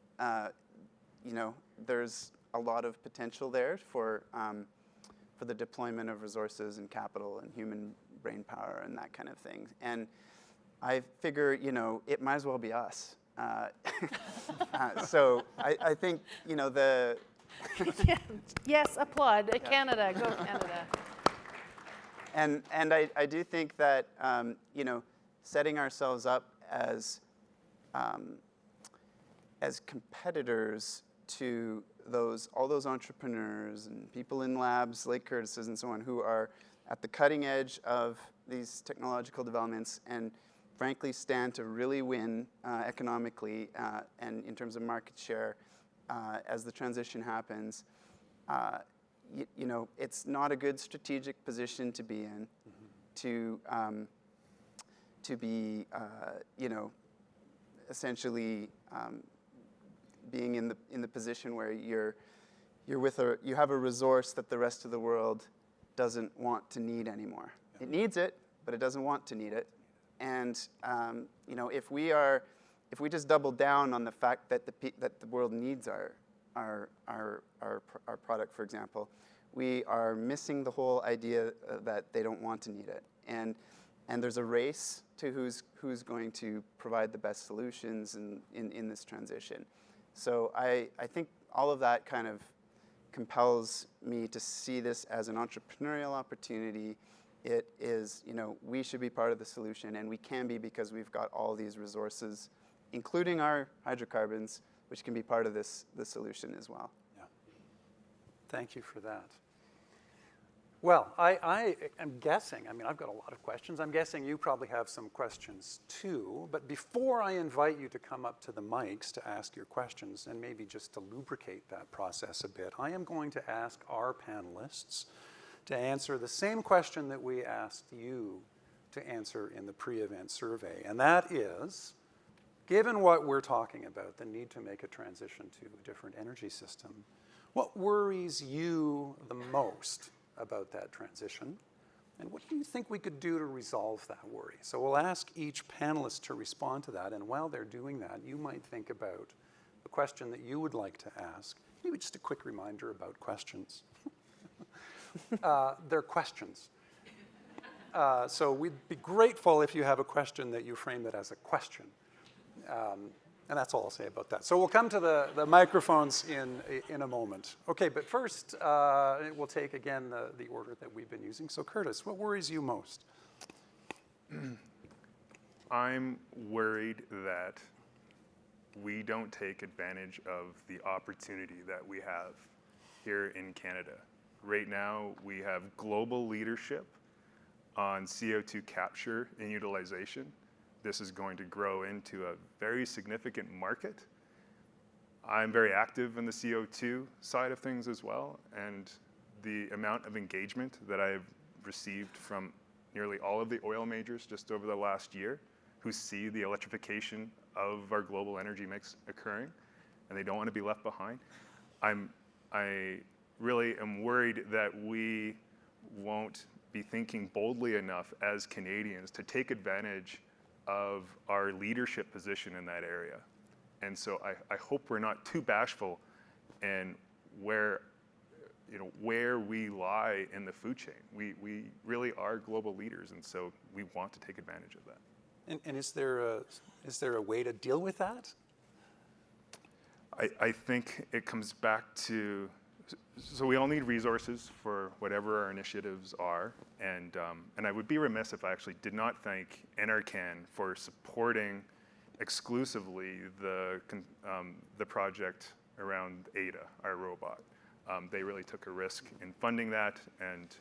there's a lot of potential there for the deployment of resources and capital and human brain power and that kind of thing. And I figure, it might as well be us. So I think, the... Yes, applaud. Canada, go Canada. And I do think that, setting ourselves up as competitors to all those entrepreneurs and people in labs like Curtis's and so on who are at the cutting edge of these technological developments and frankly stand to really win economically and in terms of market share as the transition happens, it's not a good strategic position to be in, to be, essentially being in the position where you have a resource that the rest of the world doesn't want to need anymore. Yeah. It needs it, but it doesn't want to need it. And if we just double down on the fact that the world needs our product, for example, we are missing the whole idea that they don't want to need it. And there's a race to who's going to provide the best solutions in this transition. So I think all of that kind of compels me to see this as an entrepreneurial opportunity. It is, we should be part of the solution, and we can be because we've got all these resources, including our hydrocarbons, which can be part of the solution as well. Yeah. Thank you for that. Well, I am guessing, I've got a lot of questions. I'm guessing you probably have some questions too. But before I invite you to come up to the mics to ask your questions, and maybe just to lubricate that process a bit, I am going to ask our panelists to answer the same question that we asked you to answer in the pre-event survey. And that is, given what we're talking about, the need to make a transition to a different energy system, what worries you the most about that transition, and what do you think we could do to resolve that worry? So we'll ask each panelist to respond to that, and while they're doing that, you might think about the question that you would like to ask. Maybe just a quick reminder about questions. They're questions. So we'd be grateful if you have a question that you frame it as a question. And that's all I'll say about that. So we'll come to the microphones in a moment. Okay, but first, we'll take again the order that we've been using. So Curtis, what worries you most? I'm worried that we don't take advantage of the opportunity that we have here in Canada. Right now, we have global leadership on CO2 capture and utilization. This is going to grow into a very significant market. I'm very active in the CO2 side of things as well, and the amount of engagement that I've received from nearly all of the oil majors just over the last year who see the electrification of our global energy mix occurring, and they don't want to be left behind. I really am worried that we won't be thinking boldly enough as Canadians to take advantage of our leadership position in that area. And so I hope we're not too bashful in where we lie in the food chain. We really are global leaders, and so we want to take advantage of that. And is there a way to deal with that? I think it comes back to So we all need resources for whatever our initiatives are, and I would be remiss if I actually did not thank NRCan for supporting exclusively the project around Ada, our robot. They really took a risk in funding that, and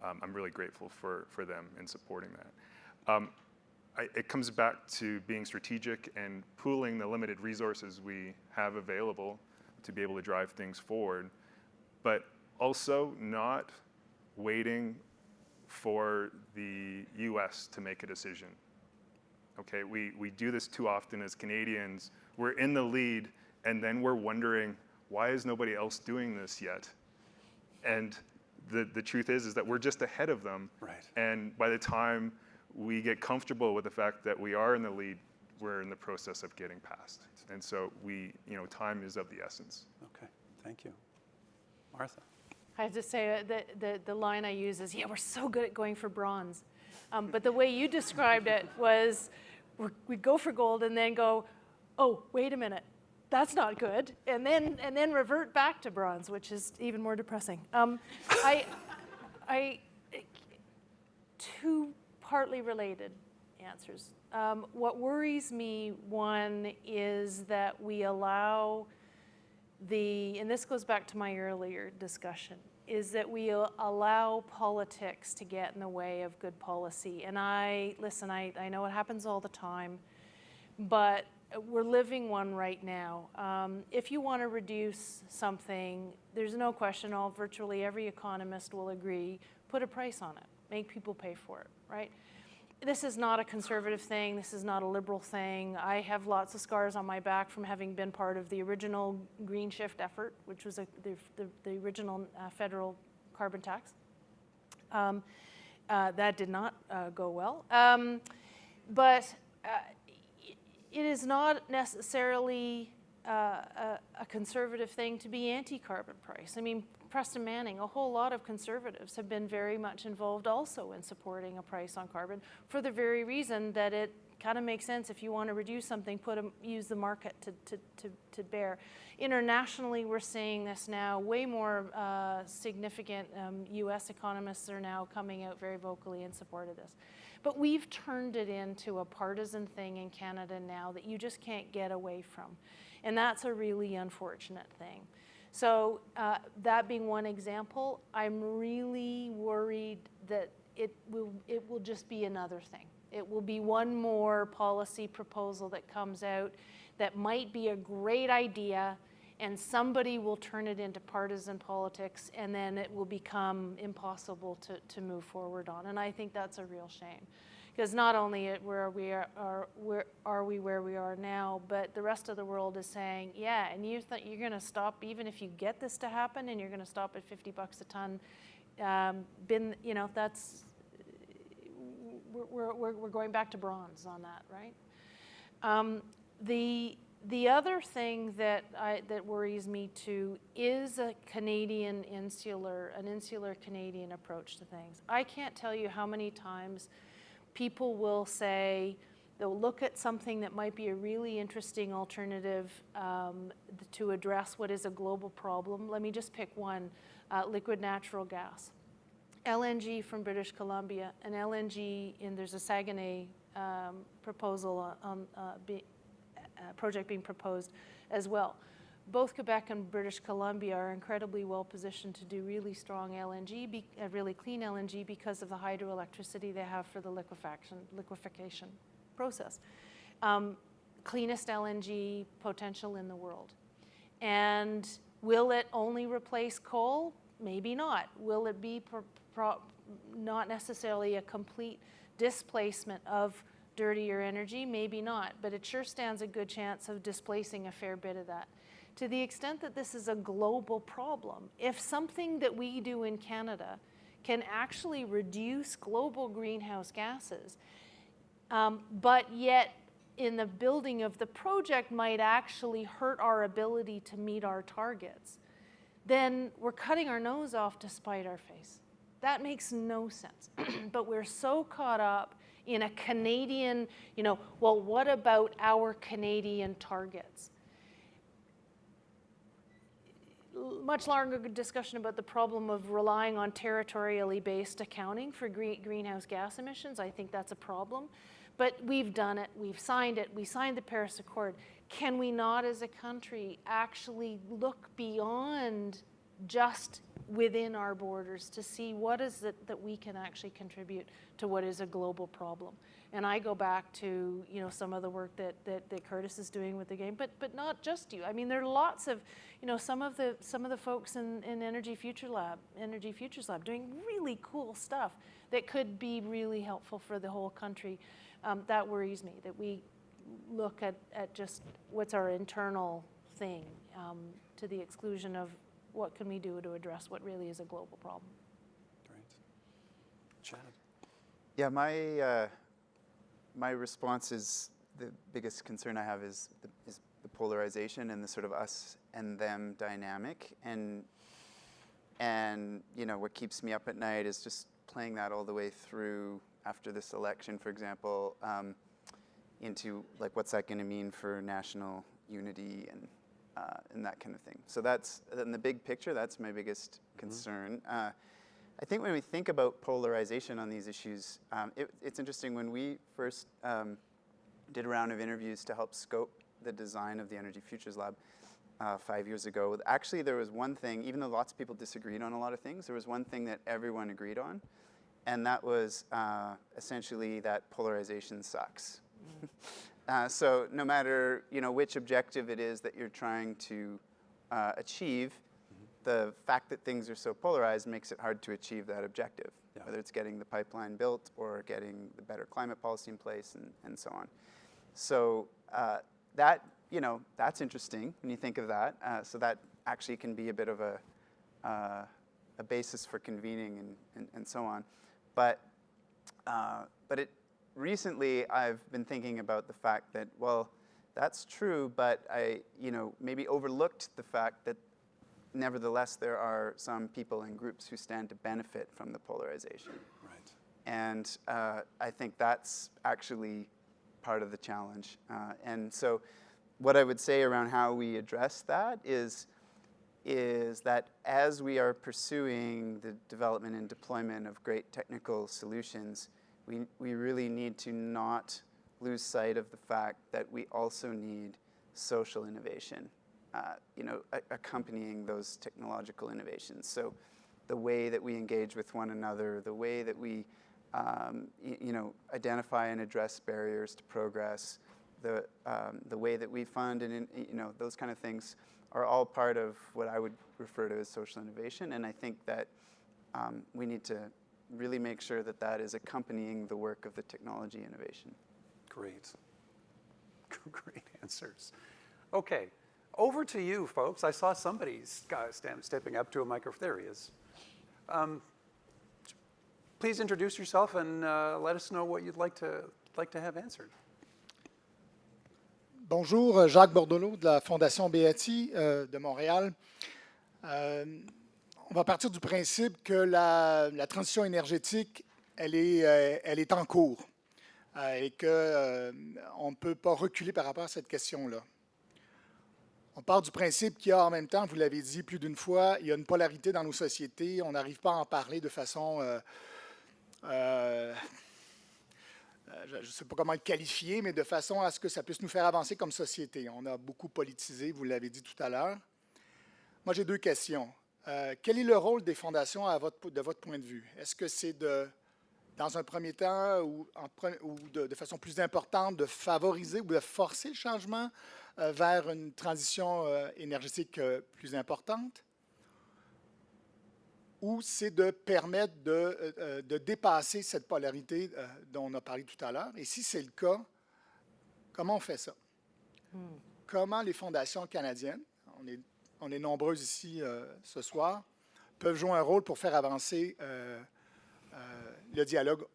I'm really grateful for them in supporting that. It comes back to being strategic and pooling the limited resources we have available to be able to drive things forward, but also not waiting for the US to make a decision. Okay, we do this too often as Canadians. We're in the lead, and then we're wondering, why is nobody else doing this yet? And the truth is that we're just ahead of them. Right. And by the time we get comfortable with the fact that we are in the lead, we're in the process of getting past. And so time is of the essence. Okay, thank you. Martha. I have to say the line I use is, yeah, we're so good at going for bronze. But the way you described it was we go for gold and then go, oh, wait a minute, that's not good. And then revert back to bronze, which is even more depressing. Two partly related answers. What worries me, one, is that we allow and this goes back to my earlier discussion, is that we allow politics to get in the way of good policy. And I know it happens all the time, but we're living one right now. If you want to reduce something, there's no question, virtually every economist will agree, put a price on it, make people pay for it, right? This is not a conservative thing. This is not a liberal thing. I have lots of scars on my back from having been part of the original Green Shift effort, which was the original federal carbon tax. That did not go well. But it is not necessarily a conservative thing to be anti-carbon price. I mean, Preston Manning, a whole lot of conservatives have been very much involved also in supporting a price on carbon for the very reason that it kind of makes sense. If you want to reduce something, use the market to bear. Internationally, we're seeing this now. Way more significant US economists are now coming out very vocally in support of this. But we've turned it into a partisan thing in Canada now that you just can't get away from. And that's a really unfortunate thing. So that being one example, I'm really worried that it will just be another thing. It will be one more policy proposal that comes out that might be a great idea, and somebody will turn it into partisan politics, and then it will become impossible to move forward on. And I think that's a real shame. Because not only are we where we are now, but the rest of the world is saying, yeah, and you're going to stop, even if you get this to happen, and you're going to stop at $50 a ton. That's we're going back to bronze on that, right? The other thing that worries me too is an insular Canadian approach to things. I can't tell you how many times people will say, they'll look at something that might be a really interesting alternative to address what is a global problem. Let me just pick one, liquid natural gas. LNG from British Columbia, and LNG, and there's a Saguenay proposal project being proposed as well. Both Quebec and British Columbia are incredibly well positioned to do really strong LNG, really clean LNG, because of the hydroelectricity they have for the liquefaction process. Cleanest LNG potential in the world. And will it only replace coal? Maybe not. Will it be not necessarily a complete displacement of dirtier energy? Maybe not. But it sure stands a good chance of displacing a fair bit of that. To the extent that this is a global problem, if something that we do in Canada can actually reduce global greenhouse gases, but yet in the building of the project might actually hurt our ability to meet our targets, then we're cutting our nose off to spite our face. That makes no sense. But we're so caught up in a Canadian, well, what about our Canadian targets? much longer discussion about the problem of relying on territorially based accounting for greenhouse gas emissions. I think that's a problem. But we've done it, we've signed it, we signed the Paris Accord. Can we not as a country actually look beyond just within our borders to see what is it that we can actually contribute to what is a global problem? And I go back to, you know, some of the work that Curtis is doing with the game, but not just you. I mean, there are lots of, you know, some of the folks in Energy Futures Lab doing really cool stuff that could be really helpful for the whole country. That worries me, that we look at just what's our internal thing to the exclusion of what can we do to address what really is a global problem. Great. Chad? Yeah, my response is the biggest concern I have is the polarization and the sort of us and them dynamic. And you know, what keeps me up at night is just playing that all the way through after this election, for example, into like what's that going to mean for national unity and that kind of thing. So that's, in the big picture, that's my biggest concern. I think when we think about polarization on these issues, it's interesting. When we first did a round of interviews to help scope the design of the Energy Futures Lab 5 years ago, actually there was one thing, even though lots of people disagreed on a lot of things, there was one thing that everyone agreed on, and that was essentially that polarization sucks. So no matter, you know, which objective it is that you're trying to achieve, the fact that things are so polarized makes it hard to achieve that objective, whether it's getting the pipeline built or getting the better climate policy in place and so on. So that, you know, that's interesting when you think of that. So that actually can be a bit of a basis for convening and so on. But recently I've been thinking about the fact that, well, that's true, but I, you know, maybe overlooked the fact that nevertheless there are some people and groups who stand to benefit from the polarization. Right. And I think that's actually part of the challenge. And so what I would say around how we address that is that as we are pursuing the development and deployment of great technical solutions, we really need to not lose sight of the fact that we also need social innovation, you know, accompanying those technological innovations. So the way that we engage with one another, the way that we, you know, identify and address barriers to progress, the way that we fund and, you know, those kind of things are all part of what I would refer to as social innovation. And I think that we need to really make sure that that is accompanying the work of the technology innovation. Great. Great answers. Okay, over to you, folks. I saw somebody stepping up to a microphone. There he is. Please introduce yourself and let us know what you'd like to have answered. Bonjour, Jacques Bordelot de la Fondation BATI de Montréal. On va partir du principe que la transition énergétique, elle est en cours et qu'on ne peut pas reculer par rapport à cette question-là. On part du principe qu'il y a en même temps, vous l'avez dit plus d'une fois, il y a une polarité dans nos sociétés. On n'arrive pas à en parler de façon, je ne sais pas comment le qualifier, mais de façon à ce que ça puisse nous faire avancer comme société. On a beaucoup politisé, vous l'avez dit tout à l'heure. Moi, j'ai deux questions. Quel est le rôle des fondations de votre point de vue? Est-ce que c'est dans un premier temps ou de façon plus importante de favoriser ou de forcer le changement vers une transition énergétique plus importante? Ou c'est de permettre de dépasser cette polarité dont on a parlé tout à l'heure? Et si c'est le cas, comment on fait ça? Comment les fondations canadiennes, on est nombreux ici ce soir, peuvent jouer un rôle pour faire avancer le dialogue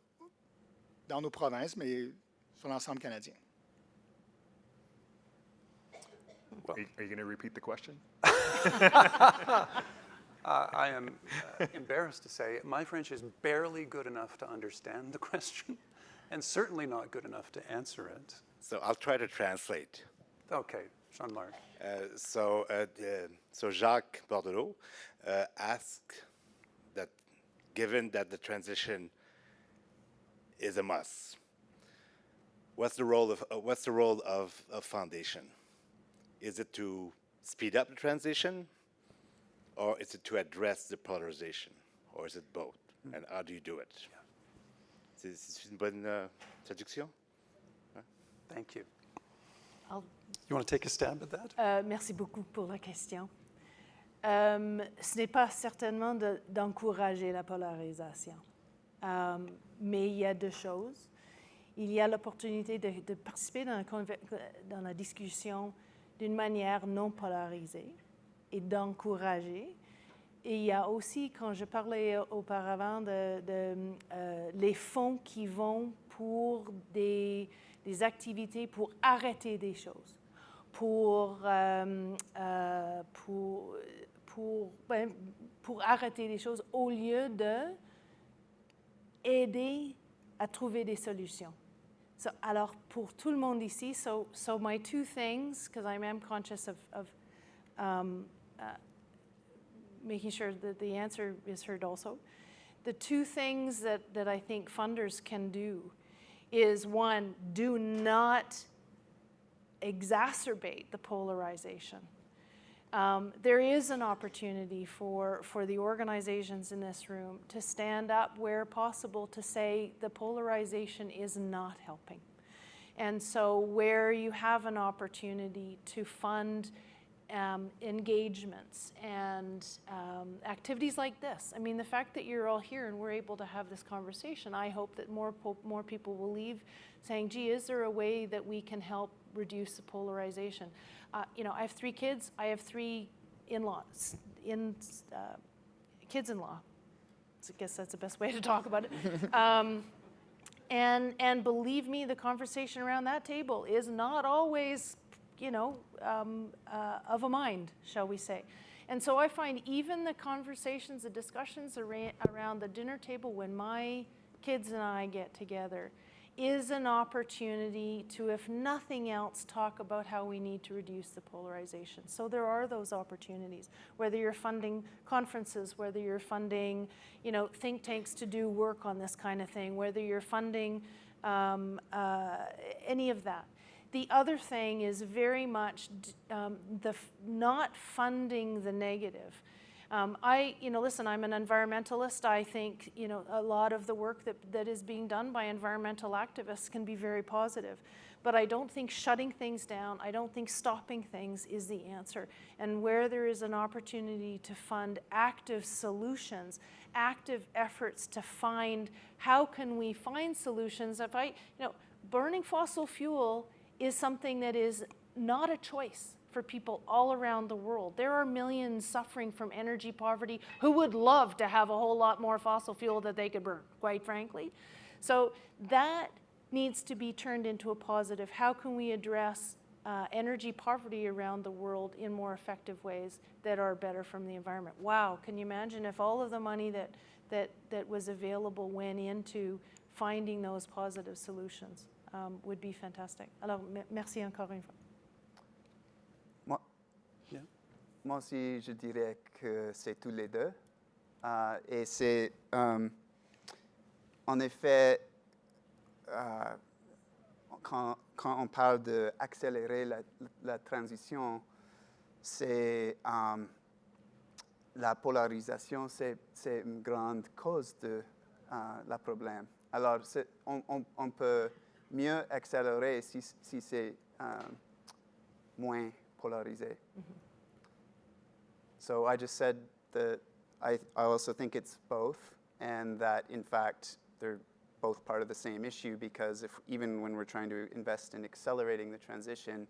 dans nos provinces, mais sur l'ensemble canadien? Are you going to repeat the question? I am embarrassed to say my French is barely good enough to understand the question and certainly not good enough to answer it. So I'll try to translate. Okay, Jean-Marc. So Jacques Bordelot asked that, given that the transition is a must, what's the role of foundation? Is it to speed up the transition, or is it to address the polarization, or is it both? And how do you do it? C'est une bonne traduction? Thank you. I'll- You want to take a stab at that? Merci beaucoup pour la question. Ce n'est pas certainement d'encourager la polarisation, mais il y a deux choses. Il y a l'opportunité de participer dans la discussion d'une manière non polarisée et d'encourager. Et il y a aussi, quand je parlais auparavant les fonds qui vont pour des activités pour arrêter des choses, pour arrêter les choses au lieu d'aider à trouver des solutions. Alors, pour tout le monde ici, so my two things, because I am conscious of making sure that the answer is heard also. The two things that I think funders can do is, one, do not exacerbate the polarization. There is an opportunity for the organizations in this room to stand up where possible to say the polarization is not helping. And so where you have an opportunity to fund engagements and activities like this. I mean, the fact that you're all here and we're able to have this conversation, I hope that more people will leave saying, gee, is there a way that we can help reduce the polarization? You know, I have 3 kids. I have 3 in-laws, kids-in-law. I guess that's the best way to talk about it. And believe me, the conversation around that table is not always, you know, of a mind, shall we say. And so I find even the conversations, the discussions around the dinner table when my kids and I get together is an opportunity to, if nothing else, talk about how we need to reduce the polarization. So there are those opportunities, whether you're funding conferences, whether you're funding, you know, think tanks to do work on this kind of thing, whether you're funding any of that. The other thing is very much not funding the negative. You know, listen, I'm an environmentalist. I think, you know, a lot of the work that is being done by environmental activists can be very positive. But I don't think shutting things down, I don't think stopping things is the answer. And where there is an opportunity to fund active solutions, active efforts to find how can we find solutions. You know, burning fossil fuel is something that is not a choice for people all around the world. There are millions suffering from energy poverty who would love to have a whole lot more fossil fuel that they could burn, quite frankly. So that needs to be turned into a positive. How can we address energy poverty around the world in more effective ways that are better from the environment? Wow, can you imagine if all of the money that was available went into finding those positive solutions? Would be fantastic. Alors, merci encore une fois. Moi aussi, je dirais que c'est tous les deux. Et c'est, en effet, quand on parle d'accélérer la transition, c'est la polarisation, c'est une grande cause de la problème. Alors, on peut mieux accélérer si c'est moins polarisé. Mm-hmm. So I just said that I also think it's both, and that in fact they're both part of the same issue, because even when we're trying to invest in accelerating the transition,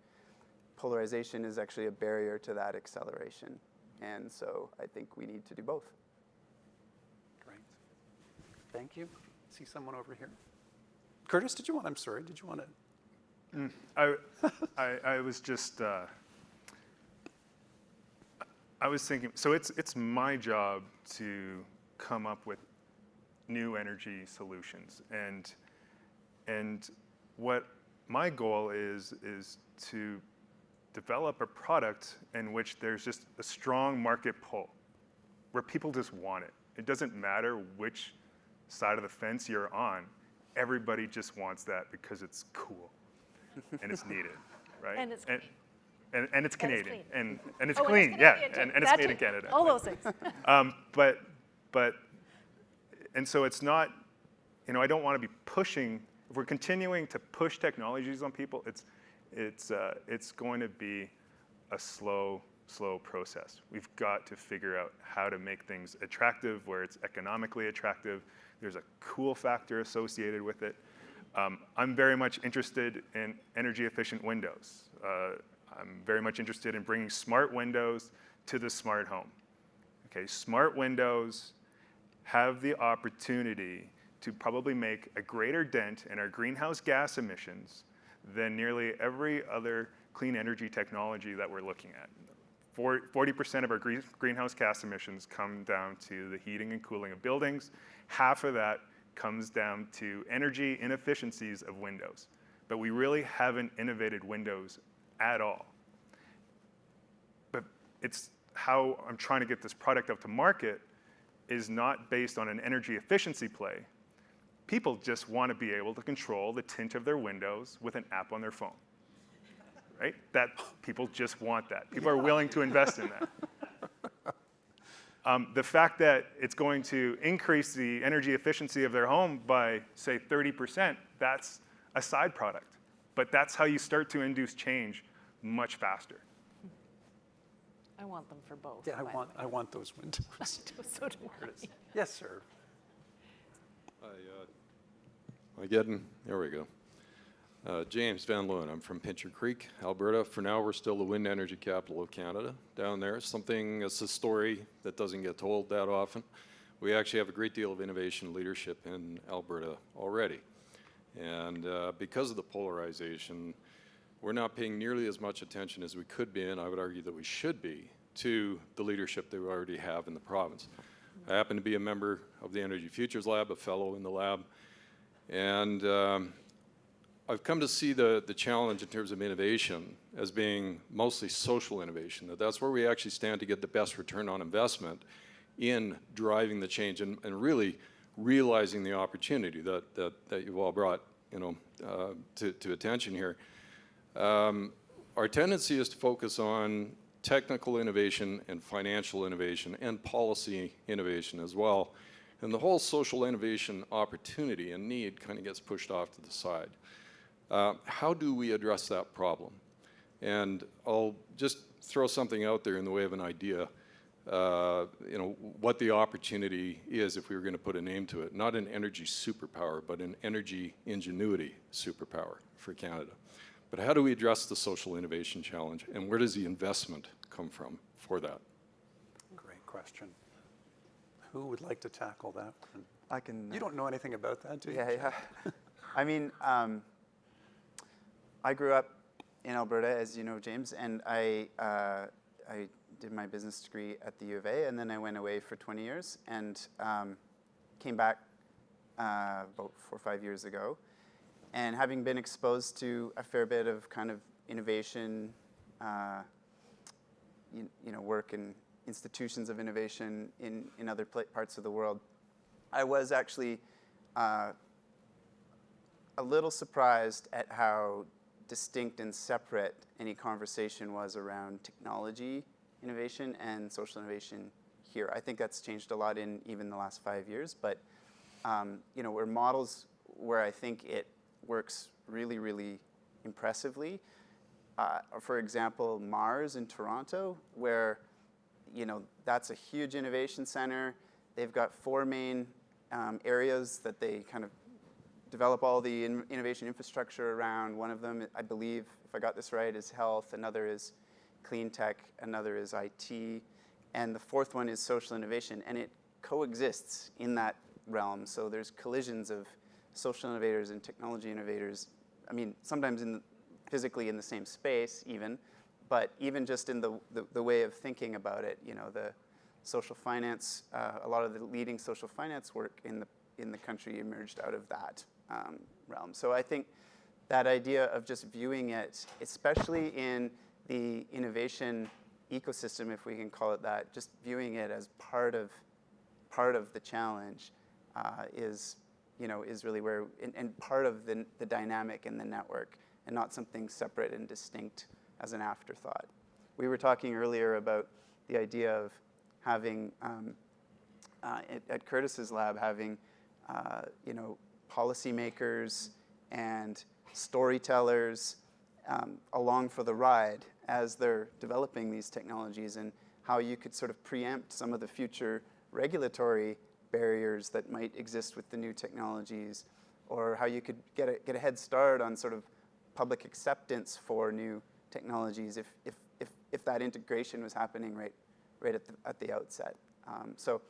polarization is actually a barrier to that acceleration. And so I think we need to do both. Great. Thank you. I see someone over here. Curtis, did you want to? I was just, I was thinking, so it's my job to come up with new energy solutions, and what my goal is to develop a product in which there's just a strong market pull, where people just want it. It doesn't matter which side of the fence you're on. Everybody just wants that because it's cool and it's needed, right? And it's clean. And it's Canadian. clean. And it's Oh, clean, and yeah. Canadian too. And it's That made too. in Canada. All those things. And so it's not, I don't want to be pushing, if we're continuing to push technologies on people, it's going to be a slow process. We've got to figure out how to make things attractive where it's economically attractive. There's a cool factor associated with it. I'm very much interested in energy efficient windows. I'm very much interested in bringing smart windows to the smart home. Okay, smart windows have the opportunity to probably make a greater dent in our greenhouse gas emissions than nearly every other clean energy technology that we're looking at. 40% of our greenhouse gas emissions come down to the heating and cooling of buildings. Half of that comes down to energy inefficiencies of windows. But we really haven't innovated windows at all. But it's how I'm trying to get this product out to market is not based on an energy efficiency play. People just want to be able to control the tint of their windows with an app on their phone. Right? People just want that. People are willing to invest in that. The fact that it's going to increase the energy efficiency of their home by, say, 30%, that's a side product. But that's how you start to induce change much faster. I want them for both. Yeah, by the way. I want those windows. So do I. Yes, sir. There we go. James Van Loon, I'm from Pincher Creek, Alberta. For now, we're still the wind energy capital of Canada down there. It's a story that doesn't get told that often. We actually have a great deal of innovation leadership in Alberta already. And because of the polarization, we're not paying nearly as much attention as we could be, and I would argue that we should be, to the leadership that we already have in the province. I happen to be a member of the Energy Futures Lab, a fellow in the lab, and I've come to see the challenge in terms of innovation as being mostly social innovation, that's where we actually stand to get the best return on investment in driving the change and really realizing the opportunity that you've all brought to attention here. Our tendency is to focus on technical innovation and financial innovation and policy innovation as well. And the whole social innovation opportunity and need kind of gets pushed off to the side. How do we address that problem? And I'll just throw something out there in the way of an idea, what the opportunity is if we were going to put a name to it. Not an energy superpower, but an energy ingenuity superpower for Canada. But how do we address the social innovation challenge, and where does the investment come from for that? Great question. Who would like to tackle that one? I can. You don't know anything about that, do you? Yeah. I mean, I grew up in Alberta, as you know, James, and I did my business degree at the U of A, and then I went away for 20 years and came back about 4 or 5 years ago. And having been exposed to a fair bit of kind of innovation, work in institutions of innovation in other parts of the world, I was actually a little surprised at how distinct and separate any conversation was around technology innovation and social innovation here. I think that's changed a lot in even the last 5 years, but we're models where I think it works really, really impressively. For example, Mars in Toronto, where that's a huge innovation center. They've got 4 main areas that they kind of develop all the innovation infrastructure around. One of them, I believe, if I got this right, is health. Another is clean tech. Another is IT. And the 4th one is social innovation. And it coexists in that realm. So there's collisions of social innovators and technology innovators. I mean, sometimes physically in the same space even, but even just in the way of thinking about it, the social finance, a lot of the leading social finance work in the country emerged out of that realm. So I think that idea of just viewing it, especially in the innovation ecosystem, if we can call it that, just viewing it as part of the challenge is really where, and part of the dynamic in the network, and not something separate and distinct as an afterthought. We were talking earlier about the idea of having, at Curtis's lab, having, policymakers and storytellers along for the ride as they're developing these technologies, and how you could sort of preempt some of the future regulatory barriers that might exist with the new technologies, or how you could get a head start on sort of public acceptance for new technologies if that integration was happening right at the outset. So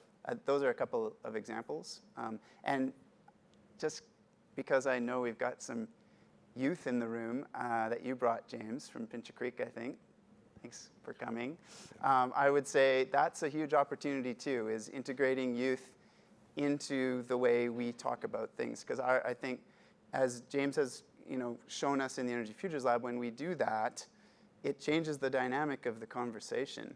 those are a couple of examples. And just because I know we've got some youth in the room that you brought, James, from Pincher Creek, I think. Thanks for coming. I would say that's a huge opportunity too, is integrating youth into the way we talk about things. Because I think, as James has shown us in the Energy Futures Lab, when we do that, it changes the dynamic of the conversation,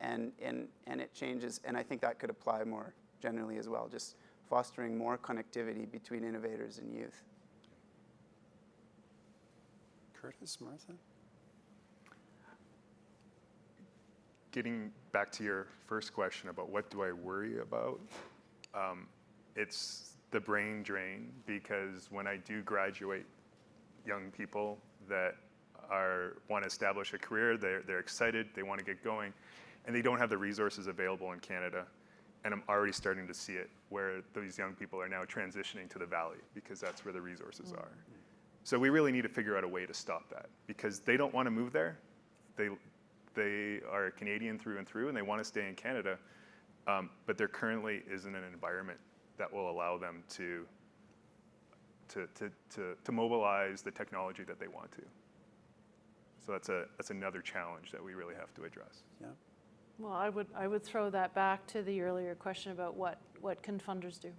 and it changes, and I think that could apply more generally as well, just fostering more connectivity between innovators and youth. Curtis, Martha? Getting back to your first question about what do I worry about, it's the brain drain, because when I do graduate young people that want to establish a career, they're excited, they want to get going, and they don't have the resources available in Canada. And I'm already starting to see it, where these young people are now transitioning to the valley, because that's where the resources are. So we really need to figure out a way to stop that, because they don't want to move there. They are Canadian through and through, and they want to stay in Canada, but there currently isn't an environment that will allow them to mobilize the technology that they want to. So that's another challenge that we really have to address. Yeah. Well, I would throw that back to the earlier question about what can funders do.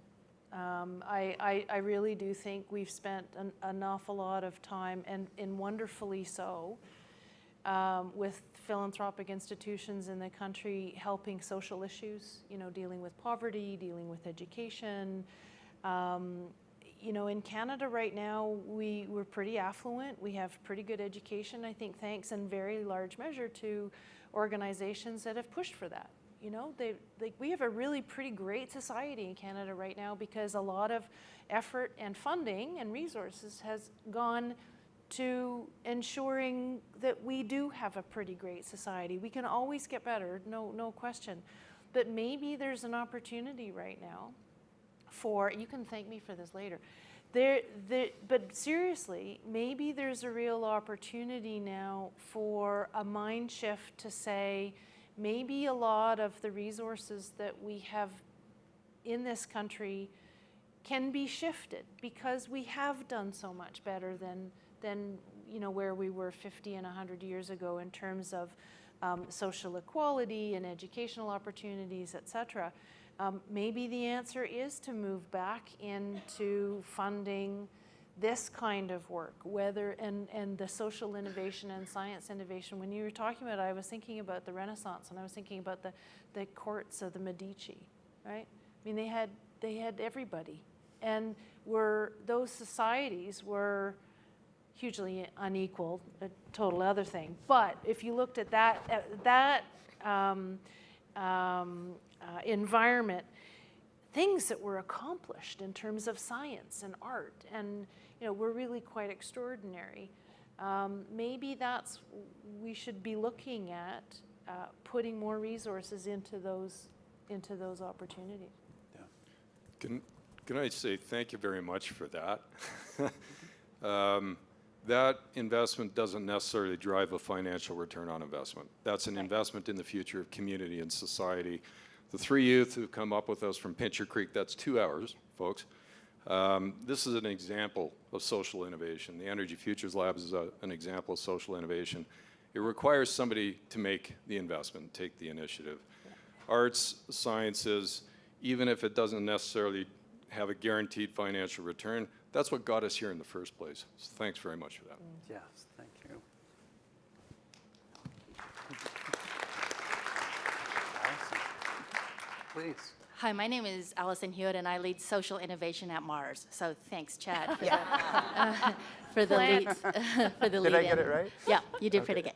I really do think we've spent an awful lot of time, and wonderfully so, with philanthropic institutions in the country helping social issues, dealing with poverty, dealing with education. In Canada right now, we're pretty affluent. We have pretty good education, I think, thanks in very large measure to organizations that have pushed for that. We have a really pretty great society in Canada right now, because a lot of effort and funding and resources has gone to ensuring that we do have a pretty great society. We can always get better, no question. But maybe there's an opportunity right now for, you can thank me for this later, but seriously, maybe there's a real opportunity now for a mind shift to say, maybe a lot of the resources that we have in this country can be shifted, because we have done so much better than where we were 50 and 100 years ago in terms of social equality and educational opportunities, etc. Maybe the answer is to move back into funding this kind of work, and the social innovation and science innovation. When you were talking about it, I was thinking about the Renaissance, and I was thinking about the courts of the Medici, right? I mean, they had everybody, and those societies were hugely unequal, a total other thing. But if you looked at that environment, things that were accomplished in terms of science and art, and were really quite extraordinary. Maybe we should be looking at putting more resources into those opportunities. Yeah. Can I say thank you very much for that? That investment doesn't necessarily drive a financial return on investment. That's an investment in the future of community and society. The three youth who come up with us from Pincher Creek, that's 2 hours, folks. This is an example of social innovation. The Energy Futures Lab is an example of social innovation. It requires somebody to make the investment, take the initiative. Yeah. Arts, sciences, even if it doesn't necessarily have a guaranteed financial return, that's what got us here in the first place. So thanks very much for that. Yes, thank you. please. Hi, my name is Allison Hewitt, and I lead social innovation at Mars. So thanks, Chad, for the lead. For the lead. Did I get it right? Yeah, you did pretty good.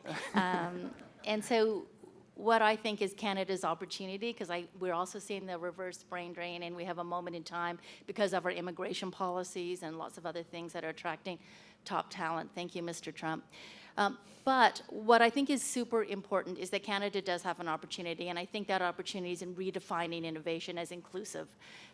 And so, what I think is Canada's opportunity, because we're also seeing the reverse brain drain, and we have a moment in time because of our immigration policies and lots of other things that are attracting top talent. Thank you, Mr. Trump. But what I think is super important is that Canada does have an opportunity, and I think that opportunity is in redefining innovation as inclusive,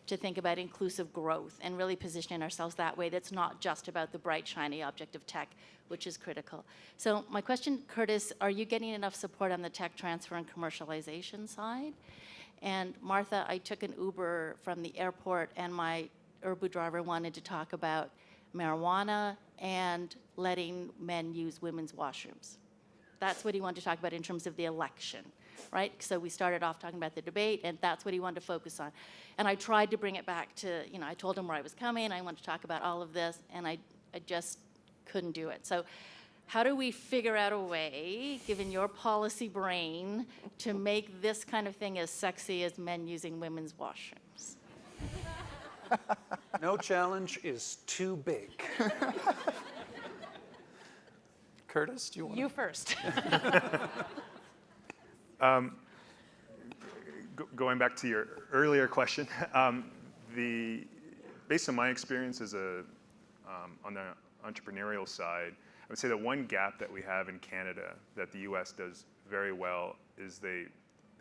to think about inclusive growth and really positioning ourselves that way. That's not just about the bright, shiny object of tech, which is critical. So my question, Curtis, are you getting enough support on the tech transfer and commercialization side? And Martha, I took an Uber from the airport, and my Uber driver wanted to talk about marijuana and letting men use women's washrooms. That's what he wanted to talk about in terms of the election, right? So we started off talking about the debate, and that's what he wanted to focus on. And I tried to bring it back to, I told him where I was coming, I wanted to talk about all of this, and I just couldn't do it. So how do we figure out a way, given your policy brain, to make this kind of thing as sexy as men using women's washrooms? No challenge is too big. Curtis, do you want You first. Going back to your earlier question, based on my experience as on the entrepreneurial side, I would say that one gap that we have in Canada that the U.S. does very well is they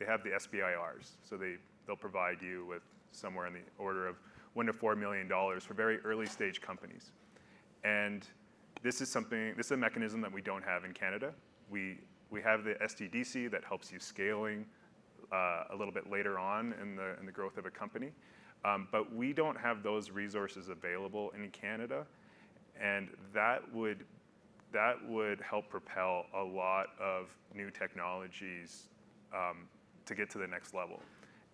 have the SBIRs. So they'll provide you with somewhere in the order of $1 to $4 million for very early stage companies. And this is a mechanism that we don't have in Canada. We have the SDDC that helps you scaling a little bit later on in the growth of a company. But we don't have those resources available in Canada. And that would help propel a lot of new technologies to get to the next level.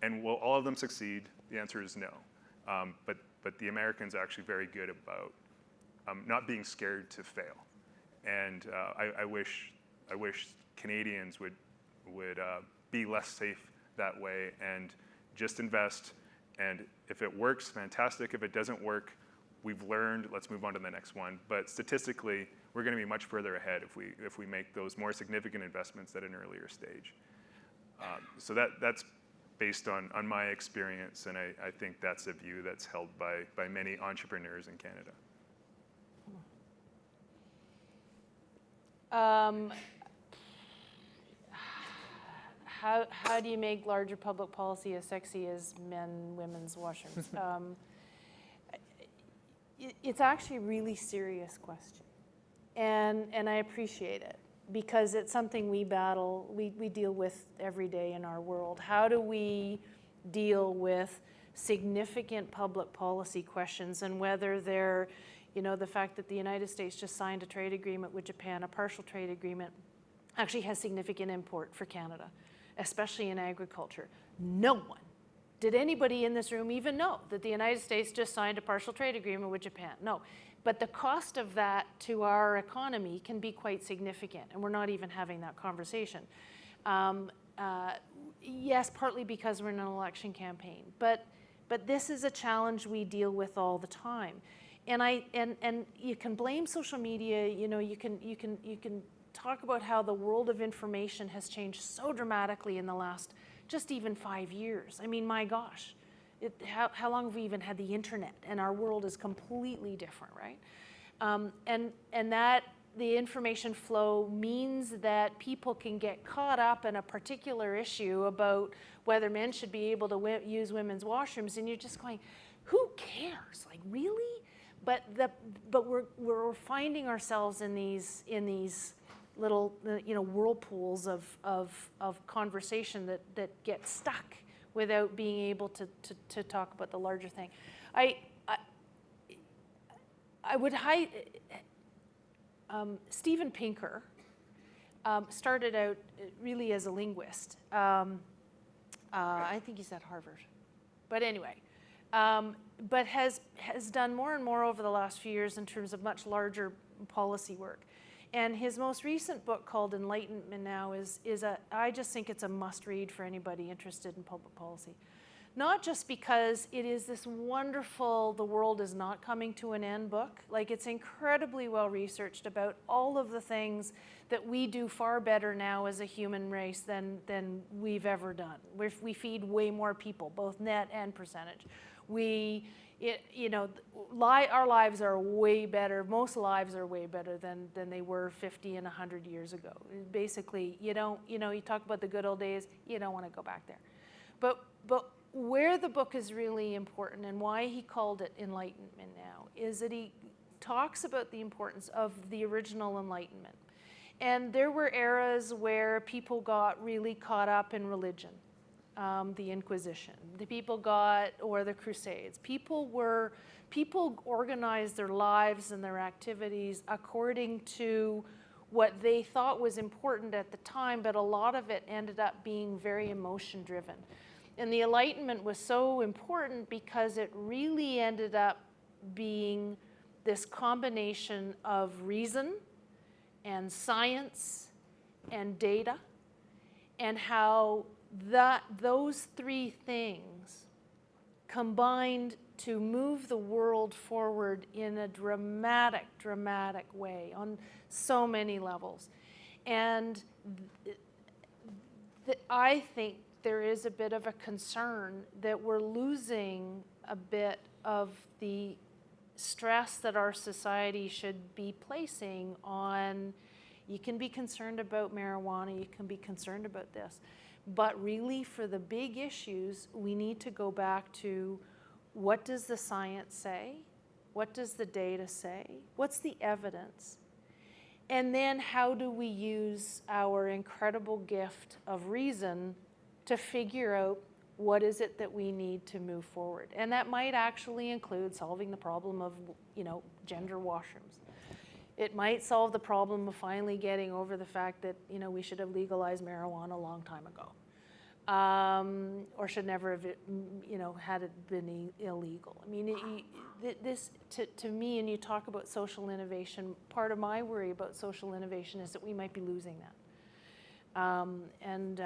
And will all of them succeed? The answer is no. But the Americans are actually very good about not being scared to fail. And I wish Canadians would be less safe that way and just invest. And if it works, fantastic. If it doesn't work, we've learned, let's move on to the next one. But statistically, we're going to be much further ahead if we make those more significant investments at an earlier stage. So that's based on my experience, and I think that's a view that's held by many entrepreneurs in Canada. How do you make larger public policy as sexy as women's washrooms? It's actually a really serious question, and I appreciate it, because it's something we deal with every day in our world. How do we deal with significant public policy questions, and whether they're, the fact that the United States just signed a trade agreement with Japan, a partial trade agreement, actually has significant import for Canada, especially in agriculture. No one, did anybody in this room even know that the United States just signed a partial trade agreement with Japan? No. But the cost of that to our economy can be quite significant, and we're not even having that conversation. Yes, partly because we're in an election campaign, but this is a challenge we deal with all the time. And you can blame social media. You can talk about how the world of information has changed so dramatically in the last just even 5 years. I mean, my gosh. How long have we even had the internet? And our world is completely different, right? And that the information flow means that people can get caught up in a particular issue about whether men should be able to use women's washrooms, and you're just going, who cares? Like, really? But we're finding ourselves in these little whirlpools of conversation that get stuck without being able to talk about the larger thing. I would Steven Pinker started out really as a linguist. I think he's at Harvard. But anyway, but has done more and more over the last few years in terms of much larger policy work. And his most recent book, called Enlightenment Now, I just think it's a must read for anybody interested in public policy. not just because it is this wonderful, the world is not coming to an end book. Like, it's incredibly well researched about all of the things that we do far better now as a human race than we've ever done. We feed way more people, both net and percentage. Our lives are way better. Most lives are way better than they were 50 and 100 years ago. Basically, you talk about the good old days, you don't want to go back there. But where the book is really important and why he called it Enlightenment now is that he talks about the importance of the original Enlightenment. And there were eras where people got really caught up in religion. The Inquisition, or the Crusades. People organized their lives and their activities according to what they thought was important at the time, but a lot of it ended up being very emotion driven. And the Enlightenment was so important because it really ended up being this combination of reason and science and data, and how those three things combined to move the world forward in a dramatic way on so many levels. And I think there is a bit of a concern that we're losing a bit of the stress that our society should be placing on, you can be concerned about marijuana, you can be concerned about this. But really, for the big issues, we need to go back to, what does the science say? What does the data say? What's the evidence? And then how do we use our incredible gift of reason to figure out what is it that we need to move forward? And that might actually include solving the problem of, gender washrooms. It might solve the problem of finally getting over the fact that, we should have legalized marijuana a long time ago. Or should never have, had it been illegal. I mean, this, to me, and you talk about social innovation, part of my worry about social innovation is that we might be losing that. And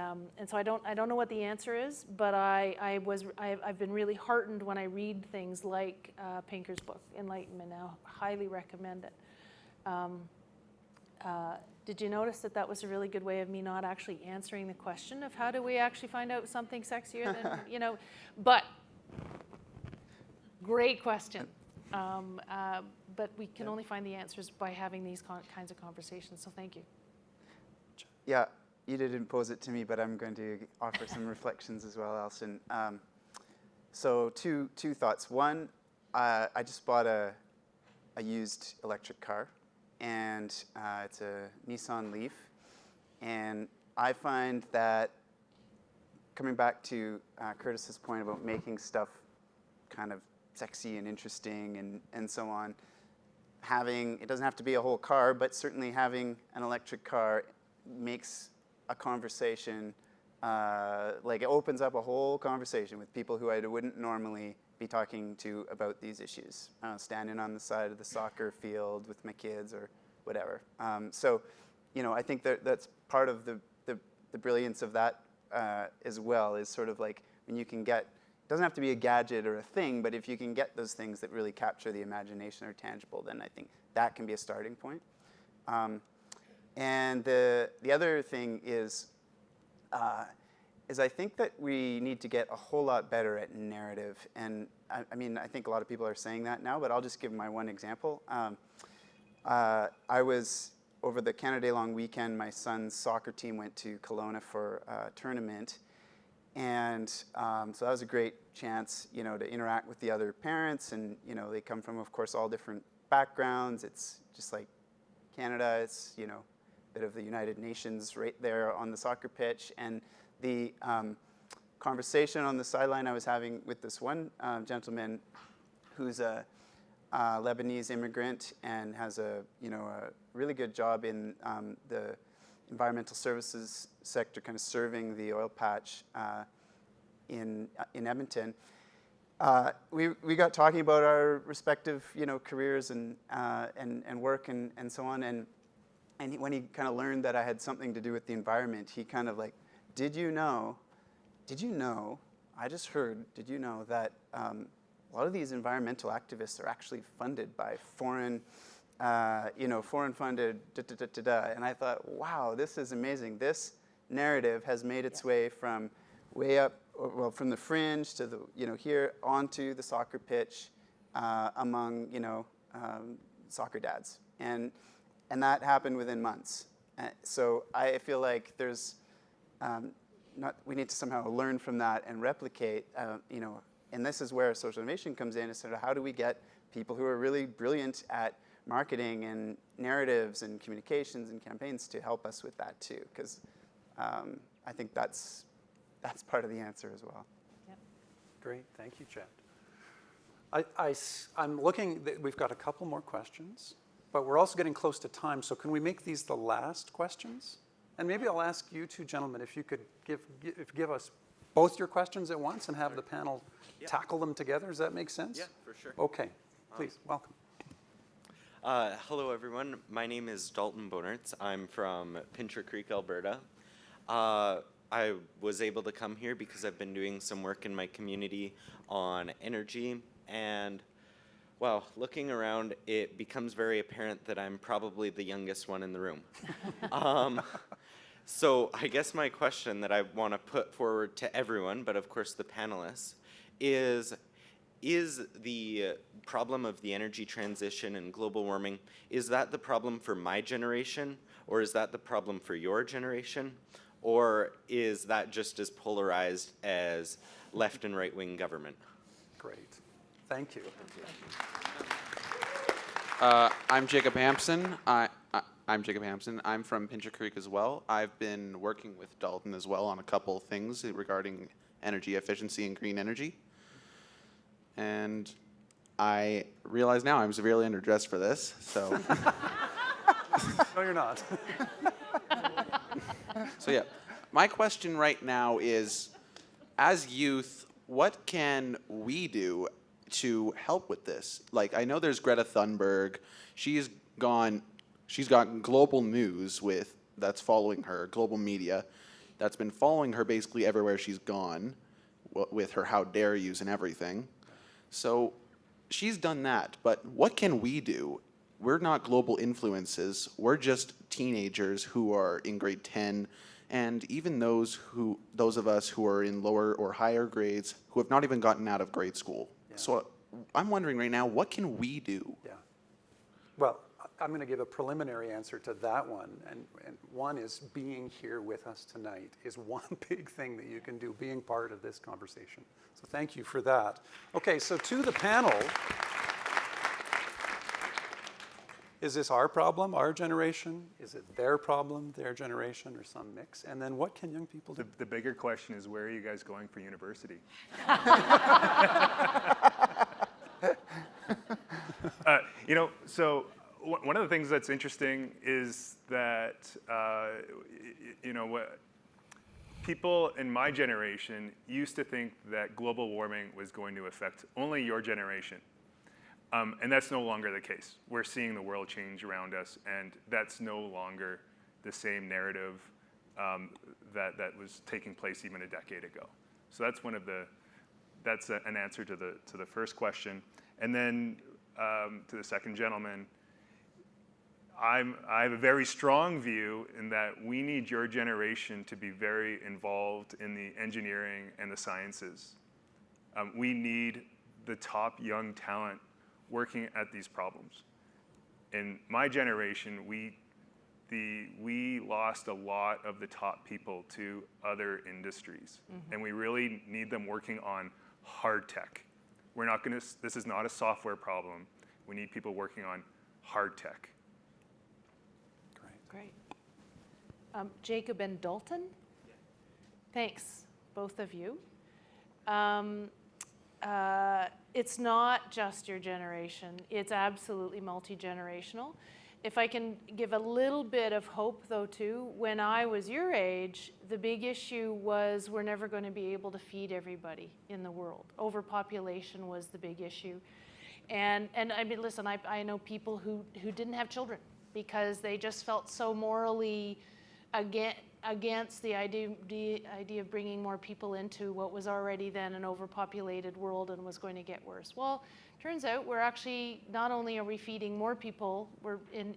so I don't know what the answer is, but I've been really heartened when I read things like Pinker's book, Enlightenment. Now, highly recommend it. Did you notice that was a really good way of me not actually answering the question of how do we actually find out something sexier than, but great question. But we can only find the answers by having these kinds of conversations, so thank you. Yeah, you didn't pose it to me, but I'm going to offer some reflections as well, Alison. So two thoughts. One, I just bought a used electric car, and it's a Nissan Leaf. And I find that, coming back to Curtis's point about making stuff kind of sexy and interesting and so on, it doesn't have to be a whole car, but certainly having an electric car makes a conversation, it opens up a whole conversation with people who I wouldn't normally be talking to about these issues, standing on the side of the soccer field with my kids or whatever. So, I think that's part of the brilliance of that as well, is sort of like when you can get, it doesn't have to be a gadget or a thing, but if you can get those things that really capture the imagination or tangible, then I think that can be a starting point. And the other thing is I think that we need to get a whole lot better at narrative. And I mean, I think a lot of people are saying that now, but I'll just give my one example. I was, over the Canada Day long weekend, my son's soccer team went to Kelowna for a tournament. And so that was a great chance, to interact with the other parents. And, they come from, of course, all different backgrounds. It's just like Canada. It's, a bit of the United Nations right there on the soccer pitch. And the conversation on the sideline I was having with this one gentleman who's a Lebanese immigrant and has a really good job in the environmental services sector, kind of serving the oil patch in Edmonton. We got talking about our respective careers and work and so on, and when he kind of learned that I had something to do with the environment, he kind of like, did you know I just heard, did you know that a lot of these environmental activists are actually funded by foreign funded And I thought, wow, this is amazing. This narrative has made its way from way up, well, from the fringe to the, here onto the soccer pitch among, soccer dads. And that happened within months. So I feel like there's, we need to somehow learn from that and replicate, and this is where social innovation comes in, is sort of how do we get people who are really brilliant at marketing and narratives and communications and campaigns to help us with that too, because I think that's part of the answer as well. Yep. Great, thank you, Chad. I'm looking, we've got a couple more questions, but we're also getting close to time, so can we make these the last questions? And maybe I'll ask you two gentlemen if you could give us both your questions at once and have the panel tackle them together. Does that make sense? Yeah, for sure. Okay, please, welcome. Hello, everyone. My name is Dalton Bonertz. I'm from Pincher Creek, Alberta. I was able to come here because I've been doing some work in my community on energy, and well, looking around, it becomes very apparent that I'm probably the youngest one in the room. So I guess my question that I want to put forward to everyone, but of course the panelists, is the problem of the energy transition and global warming, is that the problem for my generation, or is that the problem for your generation, or is that just as polarized as left and right wing government? Great, thank you. I'm Jacob Hampson. I'm Jacob Hampson. I'm from Pincher Creek as well. I've been working with Dalton as well on a couple things regarding energy efficiency and green energy. And I realize now I'm severely underdressed for this, so. No, you're not. So yeah, my question right now is, as youth, what can we do to help with this? Like, I know there's Greta Thunberg. She's got global news that's following her, global media, that's been following her basically everywhere she's gone with her how dare yous and everything. So she's done that, but what can we do? We're not global influences. We're just teenagers who are in grade 10, and even those of us who are in lower or higher grades who have not even gotten out of grade school. Yeah. So I'm wondering right now, what can we do? Yeah. Well, I'm going to give a preliminary answer to that one, and one is being here with us tonight is one big thing that you can do, being part of this conversation. So thank you for that. Okay, so to the panel, is this our problem, our generation? Is it their problem, their generation, or some mix? And then what can young people do? The bigger question is, where are you guys going for university? So one of the things that's interesting is that, people in my generation used to think that global warming was going to affect only your generation. And that's no longer the case. We're seeing the world change around us, and that's no longer the same narrative that was taking place even a decade ago. So that's that's an answer to the first question. And then to the second gentleman, I have a very strong view in that we need your generation to be very involved in the engineering and the sciences. We need the top young talent working at these problems. In my generation, we lost a lot of the top people to other industries, and we really need them working on hard tech. This is not a software problem. We need people working on hard tech. Great. Jacob and Dalton? Yeah. Thanks, both of you. It's not just your generation. It's absolutely multi-generational. If I can give a little bit of hope, though, too, when I was your age, the big issue was we're never going to be able to feed everybody in the world. Overpopulation was the big issue. And I mean, listen, I know people who didn't have children because they just felt so morally against the idea of bringing more people into what was already then an overpopulated world and was going to get worse. Well, turns out we're actually, not only are we feeding more people, we're in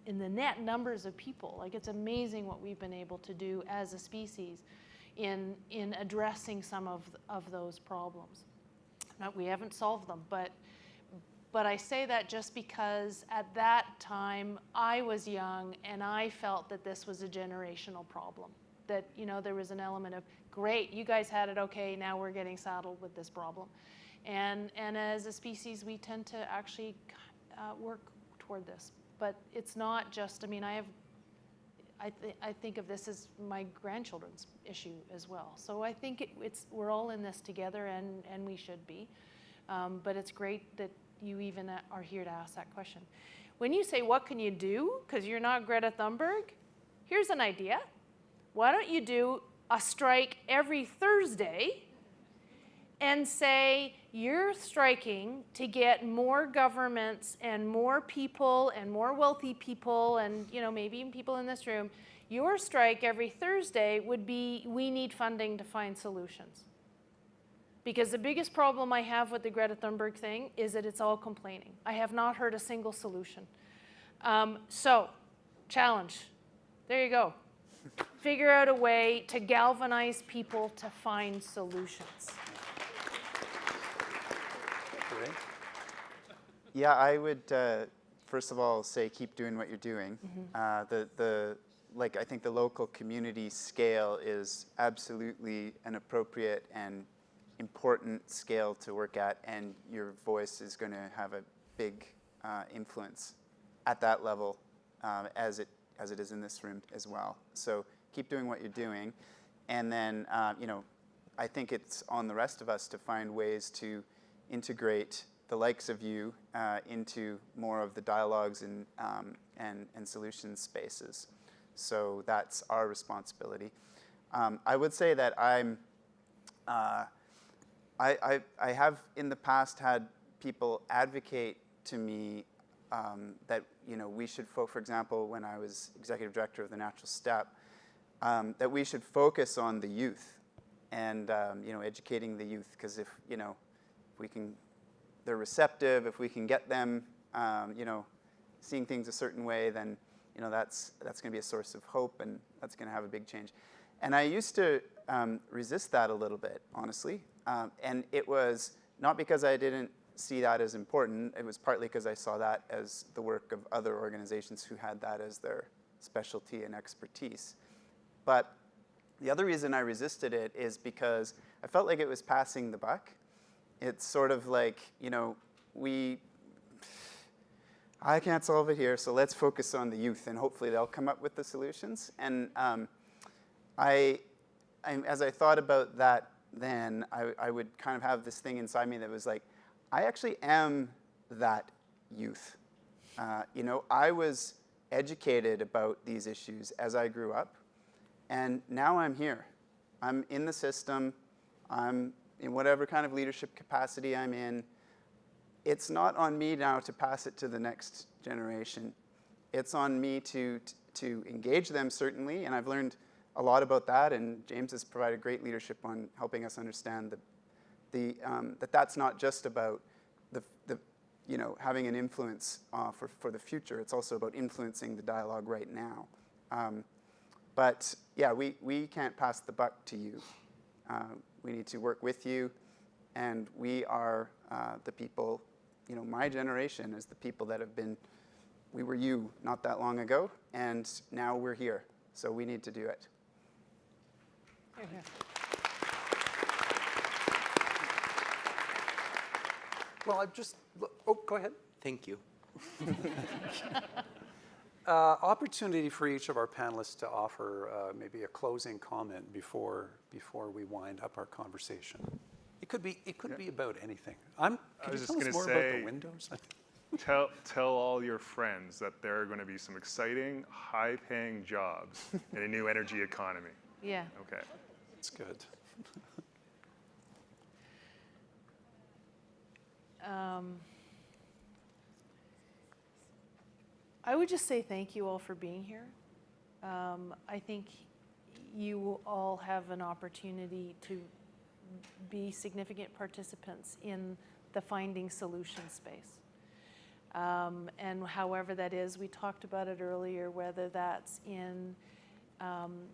the net numbers of people. Like, it's amazing what we've been able to do as a species in addressing some of those problems. Now, we haven't solved them, but I say that just because at that time I was young and I felt that this was a generational problem. That, you know, there was an element of, great, you guys had it okay, now we're getting saddled with this problem. And as a species, we tend to actually work toward this. But it's not just, I mean, I think of this as my grandchildren's issue as well. So I think we're all in this together, and we should be. But it's great that you even are here to ask that question. When you say, what can you do, because you're not Greta Thunberg, here's an idea. Why don't you do a strike every Thursday and say, you're striking to get more governments and more people and more wealthy people and, you know, maybe even people in this room, your strike every Thursday would be, we need funding to find solutions. Because the biggest problem I have with the Greta Thunberg thing is that it's all complaining. I have not heard a single solution. So, challenge. There you go. Figure out a way to galvanize people to find solutions. Great. Yeah, I would first of all say keep doing what you're doing. I think the local community scale is absolutely an appropriate and important scale to work at, and your voice is going to have a big influence at that level, as it is in this room as well. So keep doing what you're doing, and then I think it's on the rest of us to find ways to integrate the likes of you into more of the dialogues and solutions spaces. So that's our responsibility. I would say that I have in the past had people advocate to me that we should, for example, when I was executive director of the Natural Step, that we should focus on the youth and educating the youth, because if we can, they're receptive. If we can get them seeing things a certain way, then that's going to be a source of hope, and that's going to have a big change. And I used to resist that a little bit, honestly. And it was not because I didn't see that as important. It was partly because I saw that as the work of other organizations who had that as their specialty and expertise. But the other reason I resisted it is because I felt like it was passing the buck. It's sort of like, I can't solve it here, so let's focus on the youth, and hopefully they'll come up with the solutions. And as I thought about that then, I would kind of have this thing inside me that was like, I actually am that youth. I was educated about these issues as I grew up, and now I'm here. I'm in the system. I'm in whatever kind of leadership capacity I'm in. It's not on me now to pass it to the next generation. It's on me to engage them, certainly, and I've learned a lot about that, and James has provided great leadership on helping us understand that that's not just about the having an influence for the future. It's also about influencing the dialogue right now. But yeah, we can't pass the buck to you. We need to work with you, and we are the people. My generation is the people that have been. We were you not that long ago, and now we're here. So we need to do it. Here, here. Well, go ahead. Thank you. Opportunity for each of our panelists to offer maybe a closing comment before we wind up our conversation. It could be about anything. Can you tell us more about the windows? Tell all your friends that there are going to be some exciting, high-paying jobs in a new energy economy. Yeah. Okay. That's good. I would just say thank you all for being here. I think you all have an opportunity to be significant participants in the finding solution space. And however that is, we talked about it earlier, whether that's in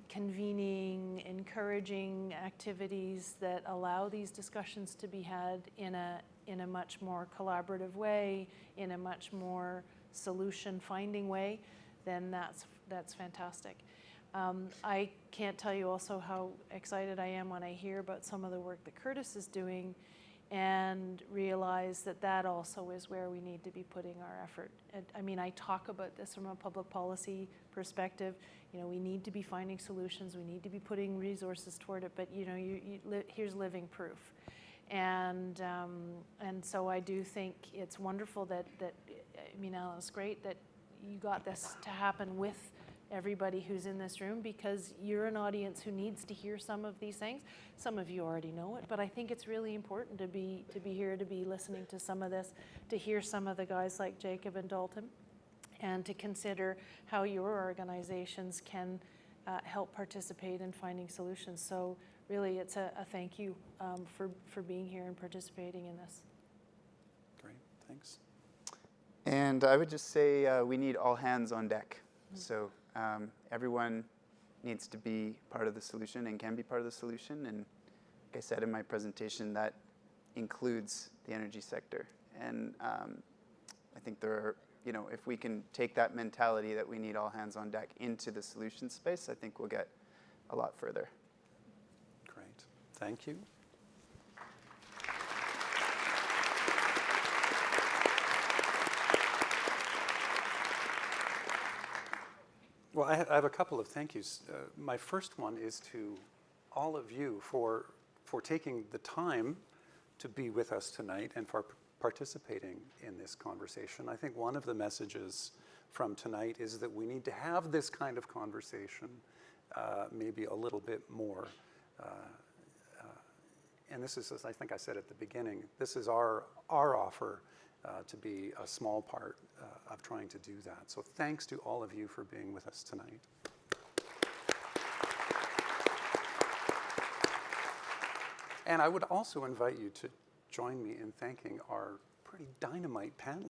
convening, encouraging activities that allow these discussions to be had in a much more collaborative way, in a much more solution-finding way, then that's fantastic. I can't tell you also how excited I am when I hear about some of the work that Curtis is doing and realize that that also is where we need to be putting our effort. I mean, I talk about this from a public policy perspective. You know, we need to be finding solutions. We need to be putting resources toward it. But you know, here's living proof. And so I do think it's wonderful that I mean, Allan, it's great that you got this to happen with everybody who's in this room, because you're an audience who needs to hear some of these things. Some of you already know it, but I think it's really important to be here, to be listening to some of this, to hear some of the guys like Jacob and Dalton, and to consider how your organizations can help participate in finding solutions. So really, it's a thank you for being here and participating in this. Great, thanks. And I would just say we need all hands on deck. So everyone needs to be part of the solution and can be part of the solution. And like I said in my presentation, that includes the energy sector. And I think there are, you know, if we can take that mentality that we need all hands on deck into the solution space, I think we'll get a lot further. Great, thank you. Well, I have a couple of thank yous. My first one is to all of you for taking the time to be with us tonight and for participating in this conversation. I think one of the messages from tonight is that we need to have this kind of conversation, maybe a little bit more. And this is, as I think I said at the beginning, this is our offer to be a small part of trying to do that. So thanks to all of you for being with us tonight. And I would also invite you to join me in thanking our pretty dynamite panel.